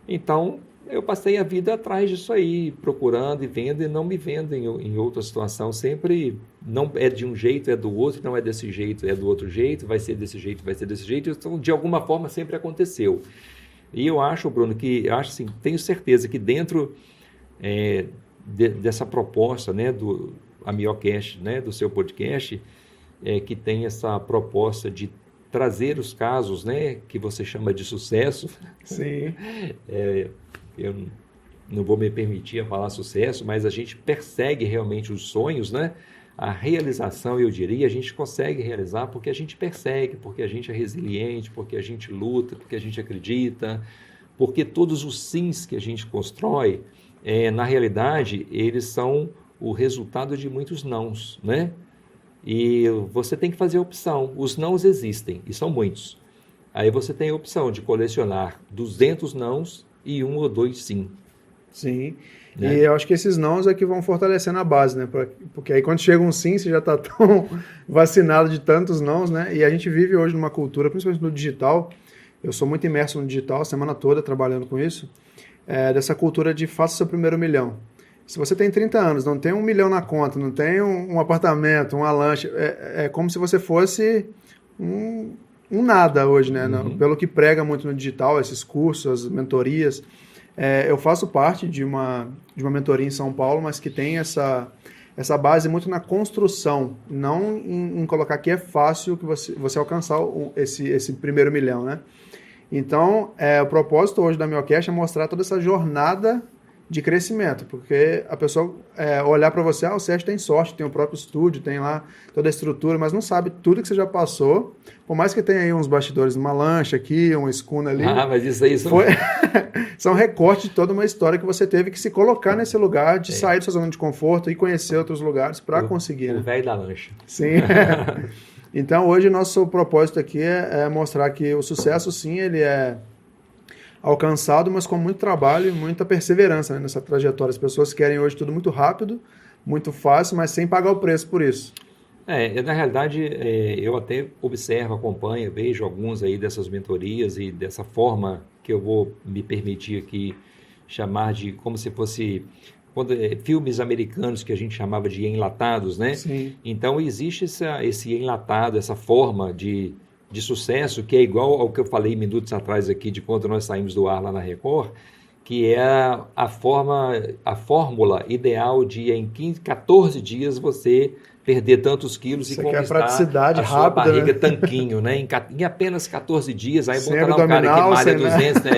S2: Então, eu passei a vida atrás disso aí, procurando e vendo, e não me vendo em outra situação. Sempre não é de um jeito, é do outro, não é desse jeito, é do outro jeito, vai ser desse jeito, vai ser desse jeito. Então, de alguma forma, sempre aconteceu. E eu acho, Bruno, assim, tenho certeza que dentro dessa proposta, né, do AmioCast, né, do seu podcast, que tem essa proposta de trazer os casos, né, que você chama de sucesso.
S1: Sim.
S2: Eu não vou me permitir falar sucesso, mas a gente persegue realmente os sonhos, né? A realização, eu diria, a gente consegue realizar porque a gente persegue, porque a gente é resiliente, porque a gente luta, porque a gente acredita, porque todos os sims que a gente constrói, na realidade, eles são o resultado de muitos nãos, né? E você tem que fazer a opção. Os nãos existem, e são muitos. Aí você tem a opção de colecionar 200 nãos e 1 ou 2 sim.
S1: Sim.
S2: Né?
S1: E eu acho que esses nãos é que vão fortalecendo a base, né? Porque aí quando chega um sim, você já está tão vacinado de tantos nãos, né? E a gente vive hoje numa cultura, principalmente no digital, eu sou muito imerso no digital a semana toda trabalhando com isso, dessa cultura de faça seu primeiro milhão. Se você tem 30 anos, não tem 1 milhão na conta, não tem um apartamento, uma lancha, é como se você fosse um nada hoje, né?
S2: Uhum.
S1: Pelo que prega muito no digital, esses cursos, as mentorias. Eu faço parte de uma mentoria em São Paulo, mas que tem essa base muito na construção, não em colocar que é fácil que você alcançar esse primeiro milhão, né? Então, o propósito hoje da AmioCast é mostrar toda essa jornada de crescimento, porque a pessoa olhar para você, o Sérgio tem sorte, tem o próprio estúdio, tem lá toda a estrutura, mas não sabe tudo que você já passou, por mais que tenha aí uns bastidores, uma lancha aqui, uma escuna ali.
S2: Mas isso aí
S1: são recortes de toda uma história que você teve que se colocar nesse lugar, de sair da sua zona de conforto e conhecer outros lugares para conseguir.
S2: O velho da lancha.
S1: Sim. Então, hoje, nosso propósito aqui é mostrar que o sucesso, sim, ele é alcançado, mas com muito trabalho e muita perseverança, né, nessa trajetória. As pessoas querem hoje tudo muito rápido, muito fácil, mas sem pagar o preço por isso.
S2: Na realidade, eu até observo, acompanho, vejo alguns aí dessas mentorias e dessa forma que eu vou me permitir aqui chamar de como se fosse filmes americanos que a gente chamava de enlatados, né?
S1: Sim.
S2: Então, existe esse enlatado, essa forma de sucesso, que é igual ao que eu falei minutos atrás aqui, de quando nós saímos do ar lá na Record, que é a fórmula ideal de em 14 dias você perder tantos quilos e conquistar
S1: praticidade
S2: a sua
S1: rápida,
S2: barriga,
S1: né?
S2: Tanquinho, né? Em apenas 14 dias, aí
S1: Sem
S2: bota lá um cara que malha 200,
S1: né?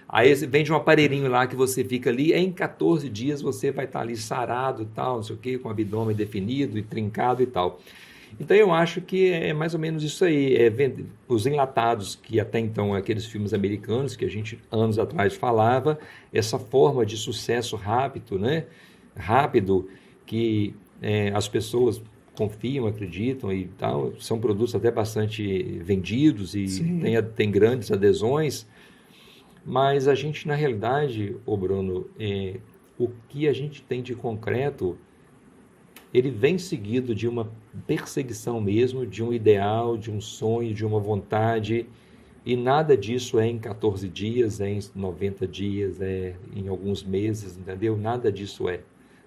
S2: Aí vende um aparelhinho lá que você fica ali, em 14 dias você vai estar ali sarado e tal, não sei o quê, com o abdômen definido e trincado e tal. Então eu acho que é mais ou menos isso aí, os enlatados, que até então aqueles filmes americanos que a gente anos atrás falava, essa forma de sucesso rápido, né? Rápido, que as pessoas confiam, acreditam e tal, são produtos até bastante vendidos e tem grandes adesões, mas a gente na realidade, Bruno, o que a gente tem de concreto, ele vem seguido de uma perseguição mesmo, de um ideal, de um sonho, de uma vontade, e nada disso é em 14 dias, é em 90 dias, é em alguns meses, entendeu? Nada disso é.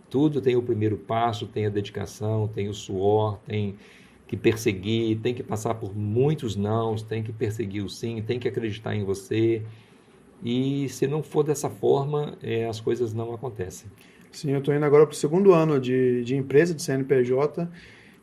S2: Tudo tem o primeiro passo, tem a dedicação, tem o suor, tem que perseguir, tem que passar por muitos nãos, tem que perseguir o sim, tem que acreditar em você, e se não for dessa forma, as coisas não acontecem.
S1: Sim, eu estou indo agora para o 2º ano de empresa, de CNPJ,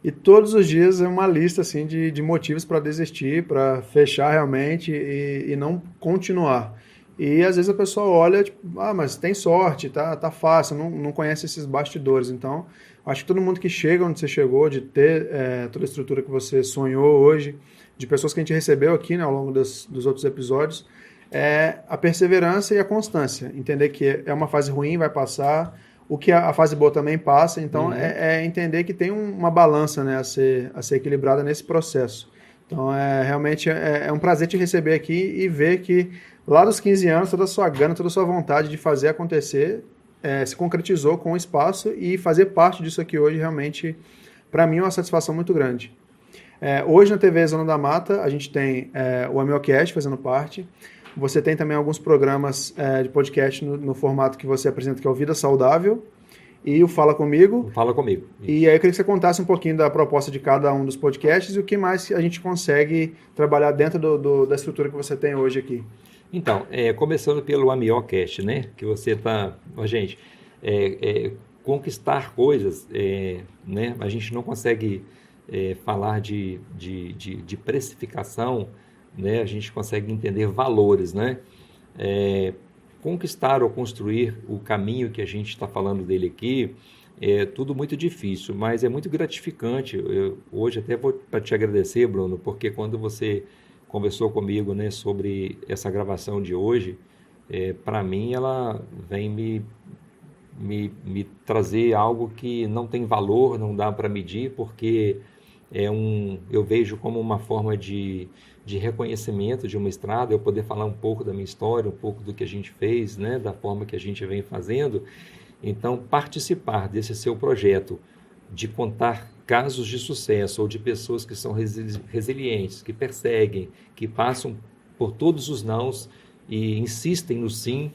S1: e todos os dias é uma lista assim de motivos para desistir, para fechar realmente e não continuar. E às vezes a pessoa olha, tipo, mas tem sorte, tá fácil, não conhece esses bastidores. Então, acho que todo mundo que chega onde você chegou, de ter toda a estrutura que você sonhou hoje, de pessoas que a gente recebeu aqui, né, ao longo dos outros episódios, é a perseverança e a constância. Entender que é uma fase ruim, vai passar, o que a fase boa também passa. Então, é entender que tem uma balança, né, a ser equilibrada nesse processo. Então, realmente é um prazer te receber aqui e ver que lá dos 15 anos, toda a sua gana, toda a sua vontade de fazer acontecer se concretizou com o espaço, e fazer parte disso aqui hoje realmente, para mim, é uma satisfação muito grande. Hoje na TV Zona da Mata, a gente tem o AmioCast fazendo parte. Você tem também alguns programas de podcast no formato que você apresenta, que é o Vida Saudável e o Fala Comigo.
S2: Fala Comigo. Isso.
S1: E aí eu queria que você contasse um pouquinho da proposta de cada um dos podcasts e o que mais a gente consegue trabalhar dentro da estrutura que você tem hoje aqui.
S2: Então, começando pelo AmioCast, né? Que você está... Gente, conquistar coisas, né? A gente não consegue falar de precificação, né? A gente consegue entender valores, né? Conquistar ou construir o caminho que a gente está falando dele aqui é tudo muito difícil, mas é muito gratificante. Hoje até vou para te agradecer, Bruno, porque quando você conversou comigo, né, sobre essa gravação de hoje, para mim ela vem me trazer algo que não tem valor, não dá para medir, porque eu vejo como uma forma de reconhecimento de uma estrada, eu poder falar um pouco da minha história, um pouco do que a gente fez, né, da forma que a gente vem fazendo. Então, participar desse seu projeto, de contar casos de sucesso ou de pessoas que são resilientes, que perseguem, que passam por todos os nãos e insistem no sim.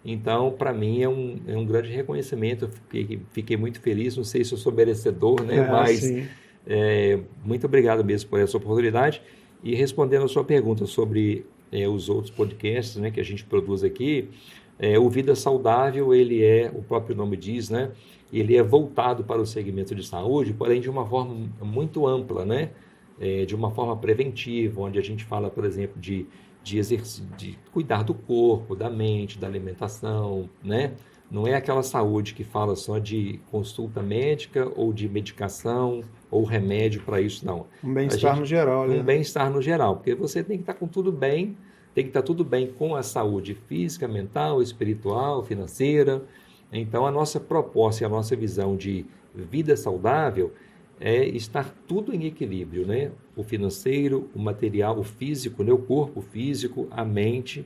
S2: Então, para mim, é um grande reconhecimento. Eu fiquei muito feliz, não sei se eu sou merecedor, né? Mas muito obrigado mesmo por essa oportunidade. E respondendo a sua pergunta sobre os outros podcasts, né, que a gente produz aqui, o Vida Saudável, ele o próprio nome diz, né? Ele é voltado para o segmento de saúde, porém de uma forma muito ampla, né? De uma forma preventiva, onde a gente fala, por exemplo, de cuidar do corpo, da mente, da alimentação, né? Não é aquela saúde que fala só de consulta médica ou de medicação ou remédio para isso, não.
S1: Um bem-estar no geral.
S2: Um bem-estar no geral, porque você tem que estar com tudo bem, tem que estar tudo bem com a saúde física, mental, espiritual, financeira. Então, a nossa proposta e a nossa visão de vida saudável é estar tudo em equilíbrio, né? O financeiro, o material, o físico, né? O corpo físico, a mente,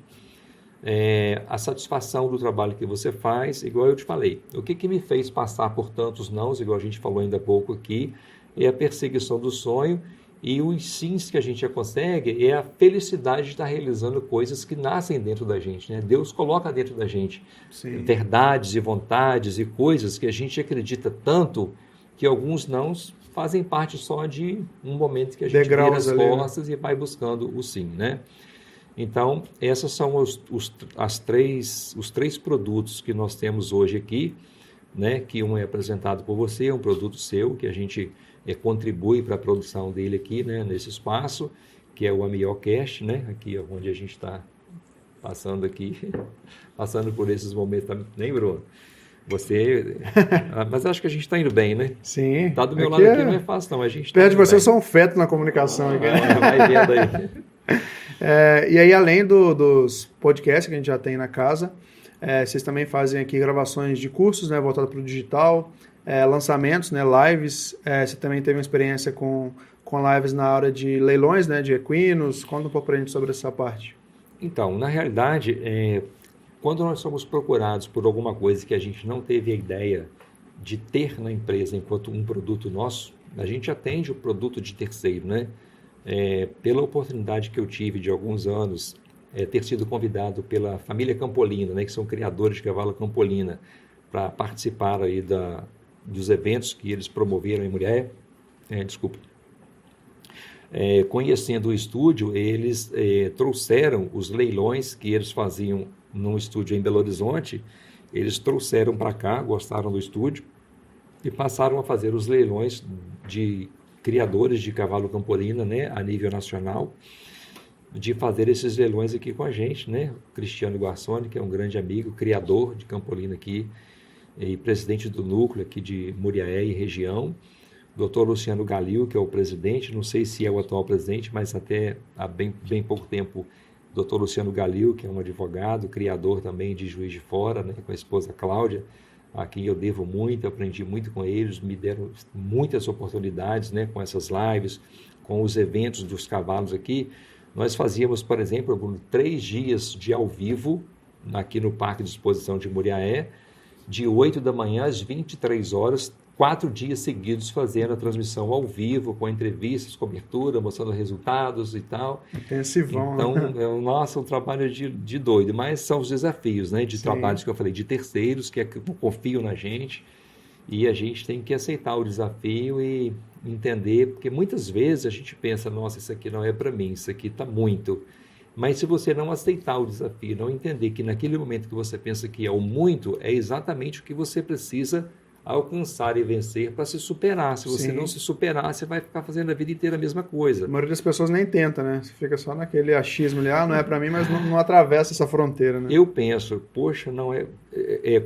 S2: a satisfação do trabalho que você faz, igual eu te falei. O que me fez passar por tantos nãos, igual a gente falou ainda há pouco aqui, é a perseguição do sonho, e os sims que a gente já consegue é a felicidade de estar realizando coisas que nascem dentro da gente, né? Deus coloca dentro da gente verdades e vontades e coisas que a gente acredita tanto que alguns não fazem parte só de um momento que a gente vira as costas, né? E vai buscando o sim, né? Então, esses são os três produtos que nós temos hoje aqui, né? Que um é apresentado por você, é um produto seu, que a gente contribui para a produção dele aqui, né? Nesse espaço, que é o AmioCast, né? Aqui onde a gente está passando aqui, passando por esses momentos, nem Bruno? Mas acho que a gente está indo bem, né?
S1: Sim.
S2: Tá do meu lado aqui não é fácil, não. A gente
S1: perto de você, eu sou um feto na comunicação.
S2: Vai vendo aí.
S1: E aí, além dos podcasts que a gente já tem na casa, vocês também fazem aqui gravações de cursos, né, voltados para o digital, lançamentos, né, lives. Você também teve uma experiência com lives na área de leilões, né, de equinos. Conta um pouco para a gente sobre essa parte.
S2: Então, na realidade, quando nós somos procurados por alguma coisa que a gente não teve a ideia de ter na empresa enquanto um produto nosso, a gente atende o produto de terceiro, né? Pela oportunidade que eu tive de alguns anos, ter sido convidado pela família Campolina, né, que são criadores de cavalo Campolina, para participar aí dos eventos que eles promoveram em Mulher. Conhecendo o estúdio, eles trouxeram os leilões que eles faziam num estúdio em Belo Horizonte, eles trouxeram para cá, gostaram do estúdio e passaram a fazer os leilões de criadores de cavalo campolino, né, a nível nacional, de fazer esses leilões aqui com a gente, né? O Cristiano Guarçoni, que é um grande amigo, criador de campolino aqui, e presidente do núcleo aqui de Muriaé e região. Dr. Luciano Galil, que é o presidente, não sei se é o atual presidente, mas até há bem pouco tempo, Dr. Luciano Galil, que é um advogado, criador também de Juiz de Fora, né, com a esposa Cláudia, a quem eu devo muito, aprendi muito com eles, me deram muitas oportunidades, né, com essas lives, com os eventos dos cavalos aqui. Nós fazíamos, por exemplo, Bruno, 3 dias de ao vivo, aqui no Parque de Exposição de Muriaé, de 8 da manhã às 23 horas, 4 dias seguidos fazendo a transmissão ao vivo, com entrevistas, cobertura, mostrando resultados e tal.
S1: Intensivão,
S2: então,
S1: né?
S2: Nossa, um trabalho de doido, mas são os desafios, né, de
S1: Sim.
S2: trabalhos que eu falei, de terceiros que confiam na gente, e a gente tem que aceitar o desafio e entender, porque muitas vezes a gente pensa, nossa, isso aqui não é para mim, isso aqui está muito. Mas se você não aceitar o desafio, não entender que naquele momento que você pensa que é o muito, é exatamente o que você precisa alcançar e vencer para se superar. Se você não se superar, você vai ficar fazendo a vida inteira a mesma coisa.
S1: A maioria das pessoas nem tenta, né? Você fica só naquele achismo ali, não é para mim, mas não atravessa essa fronteira, né?
S2: Eu penso, poxa, não é...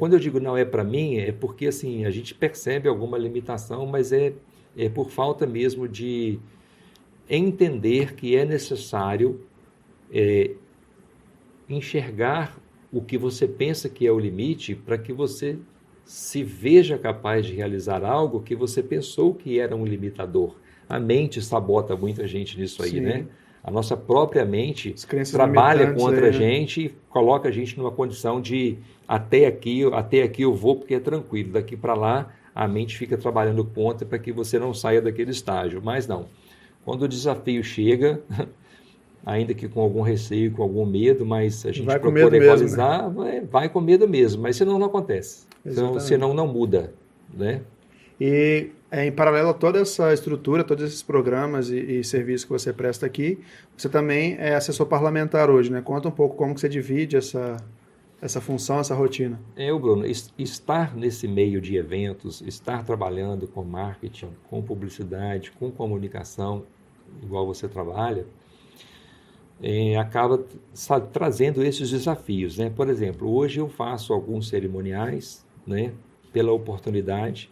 S2: quando eu digo não é para mim, é porque assim, a gente percebe alguma limitação, mas é por falta mesmo de entender que é necessário enxergar o que você pensa que é o limite para que você se veja capaz de realizar algo que você pensou que era um limitador. A mente sabota muita gente nisso aí,
S1: Sim.
S2: né? A nossa própria mente trabalha contra a gente e coloca a gente numa condição de até aqui eu vou porque é tranquilo, daqui para lá a mente fica trabalhando contra para que você não saia daquele estágio. Mas não, quando o desafio chega, ainda que com algum receio, com algum medo, mas a gente procura equalizar, mesmo, né? Vai com medo mesmo, mas senão não acontece. Então, senão não muda, né?
S1: E em paralelo a toda essa estrutura, todos esses programas e serviços que você presta aqui, você também é assessor parlamentar hoje, né? Conta um pouco como que você divide essa função, essa rotina.
S2: Bruno, estar nesse meio de eventos, estar trabalhando com marketing, com publicidade, com comunicação, igual você trabalha, acaba trazendo esses desafios, né? Por exemplo, hoje eu faço alguns cerimoniais, né? Pela oportunidade,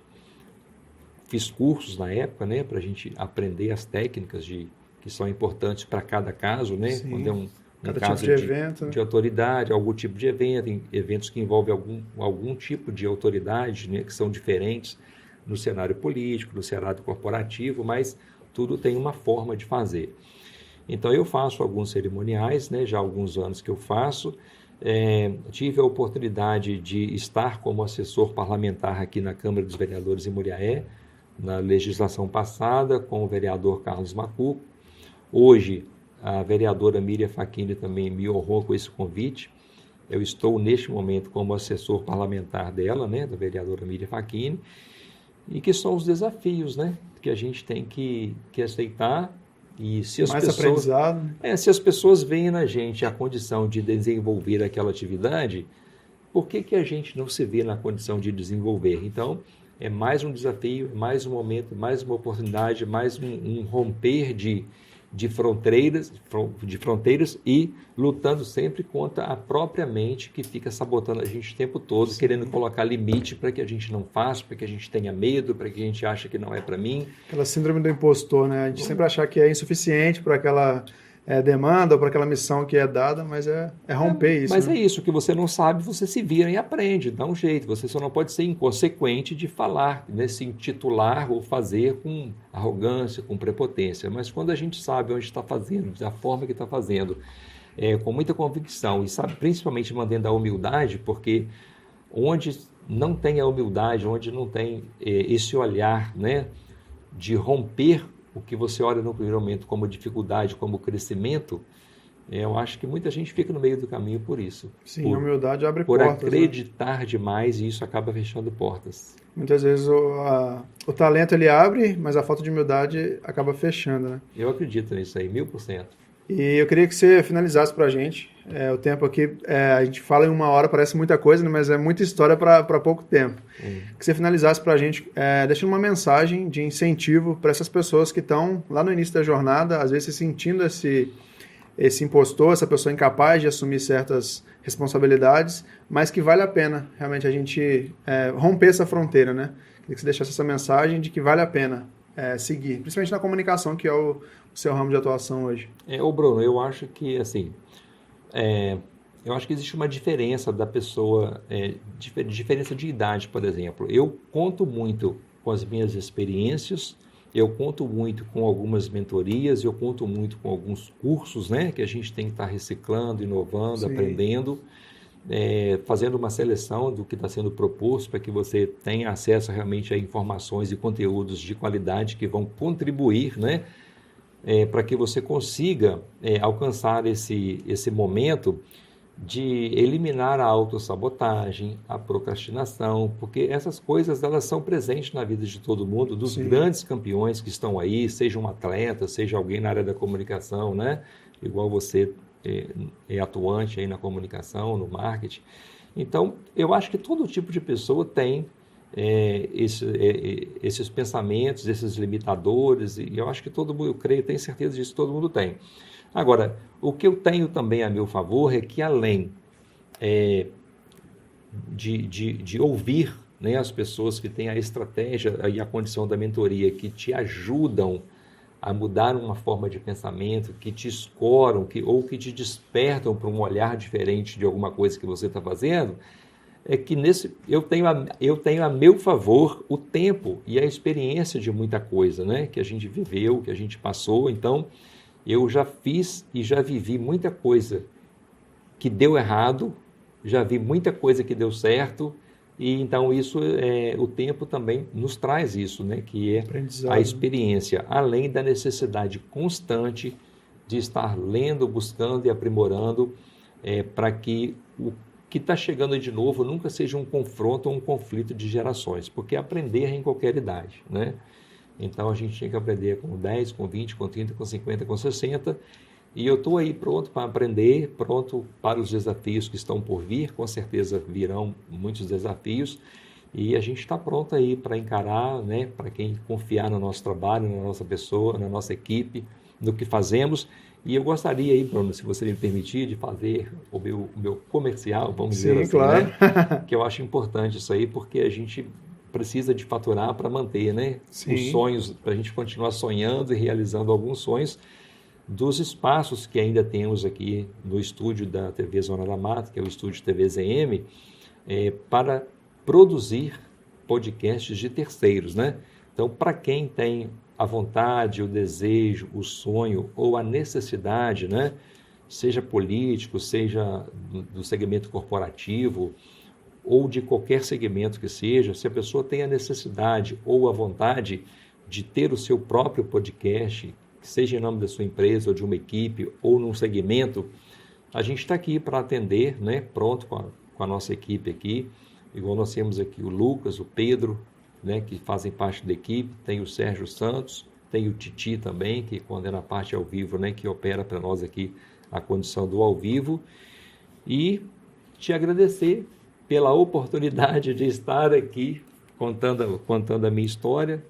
S2: fiz cursos na época, né? Para a gente aprender as técnicas que são importantes para cada caso, né?
S1: Sim.
S2: Quando é um
S1: tipo
S2: caso
S1: de evento,
S2: de autoridade, algum tipo de evento, eventos que envolvem algum tipo de autoridade, né? Que são diferentes no cenário político, no cenário corporativo, mas tudo tem uma forma de fazer. Então, eu faço alguns cerimoniais, né, já há alguns anos que eu faço. Tive a oportunidade de estar como assessor parlamentar aqui na Câmara dos Vereadores em Muriaé, na legislação passada, com o vereador Carlos Macuco. Hoje, a vereadora Miriam Facchini também me honrou com esse convite. Eu estou, neste momento, como assessor parlamentar dela, né, da vereadora Miriam Facchini, e que são os desafios, né, que a gente tem que aceitar. E se as
S1: aprendizado.
S2: Se as pessoas veem na gente a condição de desenvolver aquela atividade, por que a gente não se vê na condição de desenvolver? Então, é mais um desafio, mais um momento, mais uma oportunidade, mais um romper de fronteiras e lutando sempre contra a própria mente que fica sabotando a gente o tempo todo, querendo colocar limite para que a gente não faça, para que a gente tenha medo, para que a gente ache que não é para mim.
S1: Aquela síndrome do impostor, né? A gente sempre achar que é insuficiente para aquela demanda ou para aquela missão que é dada, mas é romper isso.
S2: Mas
S1: né?
S2: É isso, que você não sabe, você se vira e aprende, dá um jeito. Você só não pode ser inconsequente de falar, né? Se intitular ou fazer com arrogância, com prepotência. Mas quando a gente sabe onde está fazendo, da forma que está fazendo, com muita convicção e sabe principalmente mantendo a humildade, porque onde não tem a humildade, onde não tem esse olhar, né, de romper o que você olha no primeiro momento como dificuldade, como crescimento, eu acho que muita gente fica no meio do caminho por isso.
S1: Sim, a humildade abre portas.
S2: Por acreditar demais, e isso acaba fechando portas.
S1: Muitas vezes o talento ele abre, mas a falta de humildade acaba fechando, né?
S2: Eu acredito nisso aí, 1000%.
S1: E eu queria que você finalizasse para a gente. O tempo aqui, a gente fala em 1 hora, parece muita coisa, né? Mas é muita história para pouco tempo. Que você finalizasse para a gente, deixando uma mensagem de incentivo para essas pessoas que estão lá no início da jornada, às vezes se sentindo esse impostor, essa pessoa incapaz de assumir certas responsabilidades, mas que vale a pena realmente a gente romper essa fronteira, né? Queria que você deixasse essa mensagem de que vale a pena seguir, principalmente na comunicação, que é o seu ramo de atuação hoje.
S2: Bruno, eu acho que, assim, eu acho que existe uma diferença da pessoa, diferença de idade, por exemplo. Eu conto muito com as minhas experiências, eu conto muito com algumas mentorias, eu conto muito com alguns cursos, né, que a gente tem que estar reciclando, inovando, Sim. aprendendo, fazendo uma seleção do que está sendo proposto para que você tenha acesso realmente a informações e conteúdos de qualidade que vão contribuir, né, para que você consiga alcançar esse momento de eliminar a autossabotagem, a procrastinação, porque essas coisas elas são presentes na vida de todo mundo, dos Sim. grandes campeões que estão aí, seja um atleta, seja alguém na área da comunicação, né? Igual você é atuante aí na comunicação, no marketing. Então, eu acho que todo tipo de pessoa tem esses pensamentos, esses limitadores, e eu acho que todo mundo, eu creio, tenho certeza disso, todo mundo tem. Agora, o que eu tenho também a meu favor é que além de ouvir, né, as pessoas que têm a estratégia e a condição da mentoria, que te ajudam a mudar uma forma de pensamento, que te escoram, ou que te despertam para um olhar diferente de alguma coisa que você está fazendo, é que eu tenho a meu favor o tempo e a experiência de muita coisa, né, que a gente viveu, que a gente passou. Então, eu já fiz e já vivi muita coisa que deu errado, já vi muita coisa que deu certo, e então isso, o tempo também nos traz isso, né, que é a experiência, além da necessidade constante de estar lendo, buscando e aprimorando, para que o que está chegando de novo nunca seja um confronto ou um conflito de gerações, porque aprender é em qualquer idade, né? Então, a gente tinha que aprender com 10, com 20, com 30, com 50, com 60. E eu estou aí pronto para aprender, pronto para os desafios que estão por vir. Com certeza virão muitos desafios. E a gente está pronto aí para encarar, né, para quem confiar no nosso trabalho, na nossa pessoa, na nossa equipe, no que fazemos. E eu gostaria aí, Bruno, se você me permitir, de fazer o meu comercial, vamos dizer assim,
S1: claro.
S2: Né? Que eu acho importante isso aí, porque a gente precisa de faturar para manter, né? Sim. Os sonhos, para a gente continuar sonhando e realizando alguns sonhos dos espaços que ainda temos aqui no estúdio da TV Zona da Mata, que é o estúdio TV ZM, para produzir podcasts de terceiros, né? Então, para quem tem a vontade, o desejo, o sonho ou a necessidade, né? Seja político, seja do segmento corporativo, ou de qualquer segmento que seja, se a pessoa tem a necessidade ou a vontade de ter o seu próprio podcast, seja em nome da sua empresa ou de uma equipe ou num segmento, a gente está aqui para atender, né? Pronto com a nossa equipe aqui, igual nós temos aqui o Lucas, o Pedro, né? Que fazem parte da equipe, tem o Sérgio Santos, tem o Titi também, que quando é na parte ao vivo, né? Que opera para nós aqui a condição do ao vivo, e te agradecer pela oportunidade de estar aqui contando a minha história.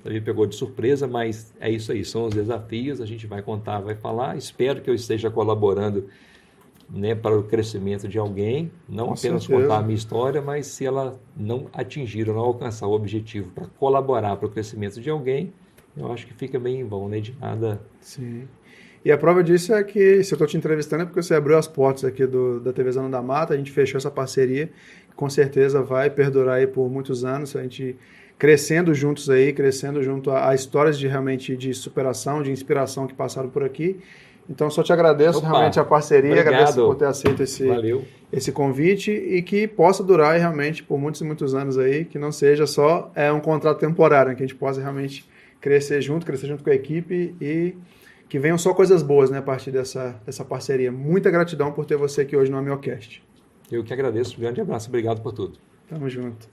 S2: Me pegou de surpresa, mas é isso aí, são os desafios, a gente vai contar, vai falar. Espero que eu esteja colaborando, né, para o crescimento de alguém, não Com apenas certeza. Contar a minha história, mas se ela não atingir ou não alcançar o objetivo para colaborar para o crescimento de alguém, eu acho que fica bem bom, né, de nada.
S1: Sim. E a prova disso é que, se eu estou te entrevistando, é porque você abriu as portas aqui da TV Zona da Mata, a gente fechou essa parceria, que com certeza vai perdurar aí por muitos anos, a gente crescendo juntos aí, crescendo junto a histórias realmente de superação, de inspiração que passaram por aqui. Então, só te agradeço realmente a parceria,
S2: obrigado.
S1: Agradeço por ter aceito esse convite e que possa durar realmente por muitos e muitos anos aí, que não seja só um contrato temporário, que a gente possa realmente crescer junto com a equipe e que venham só coisas boas, né, a partir dessa parceria. Muita gratidão por ter você aqui hoje no AmioCast.
S2: Eu que agradeço. Um grande abraço. Obrigado por tudo.
S1: Tamo junto.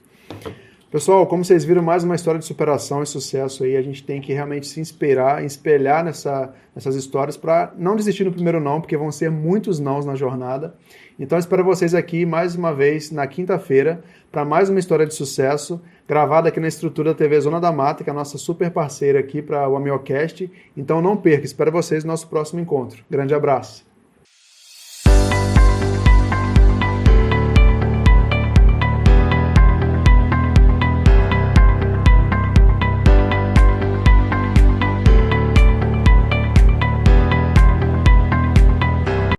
S1: Pessoal, como vocês viram, mais uma história de superação e sucesso aí. A gente tem que realmente se inspirar, espelhar nessas histórias para não desistir no primeiro não, porque vão ser muitos nãos na jornada. Então, eu espero vocês aqui mais uma vez na quinta-feira para mais uma história de sucesso, gravada aqui na estrutura da TV Zona da Mata, que é a nossa super parceira aqui para o Amiocast. Então, não perca, espero vocês no nosso próximo encontro. Grande abraço.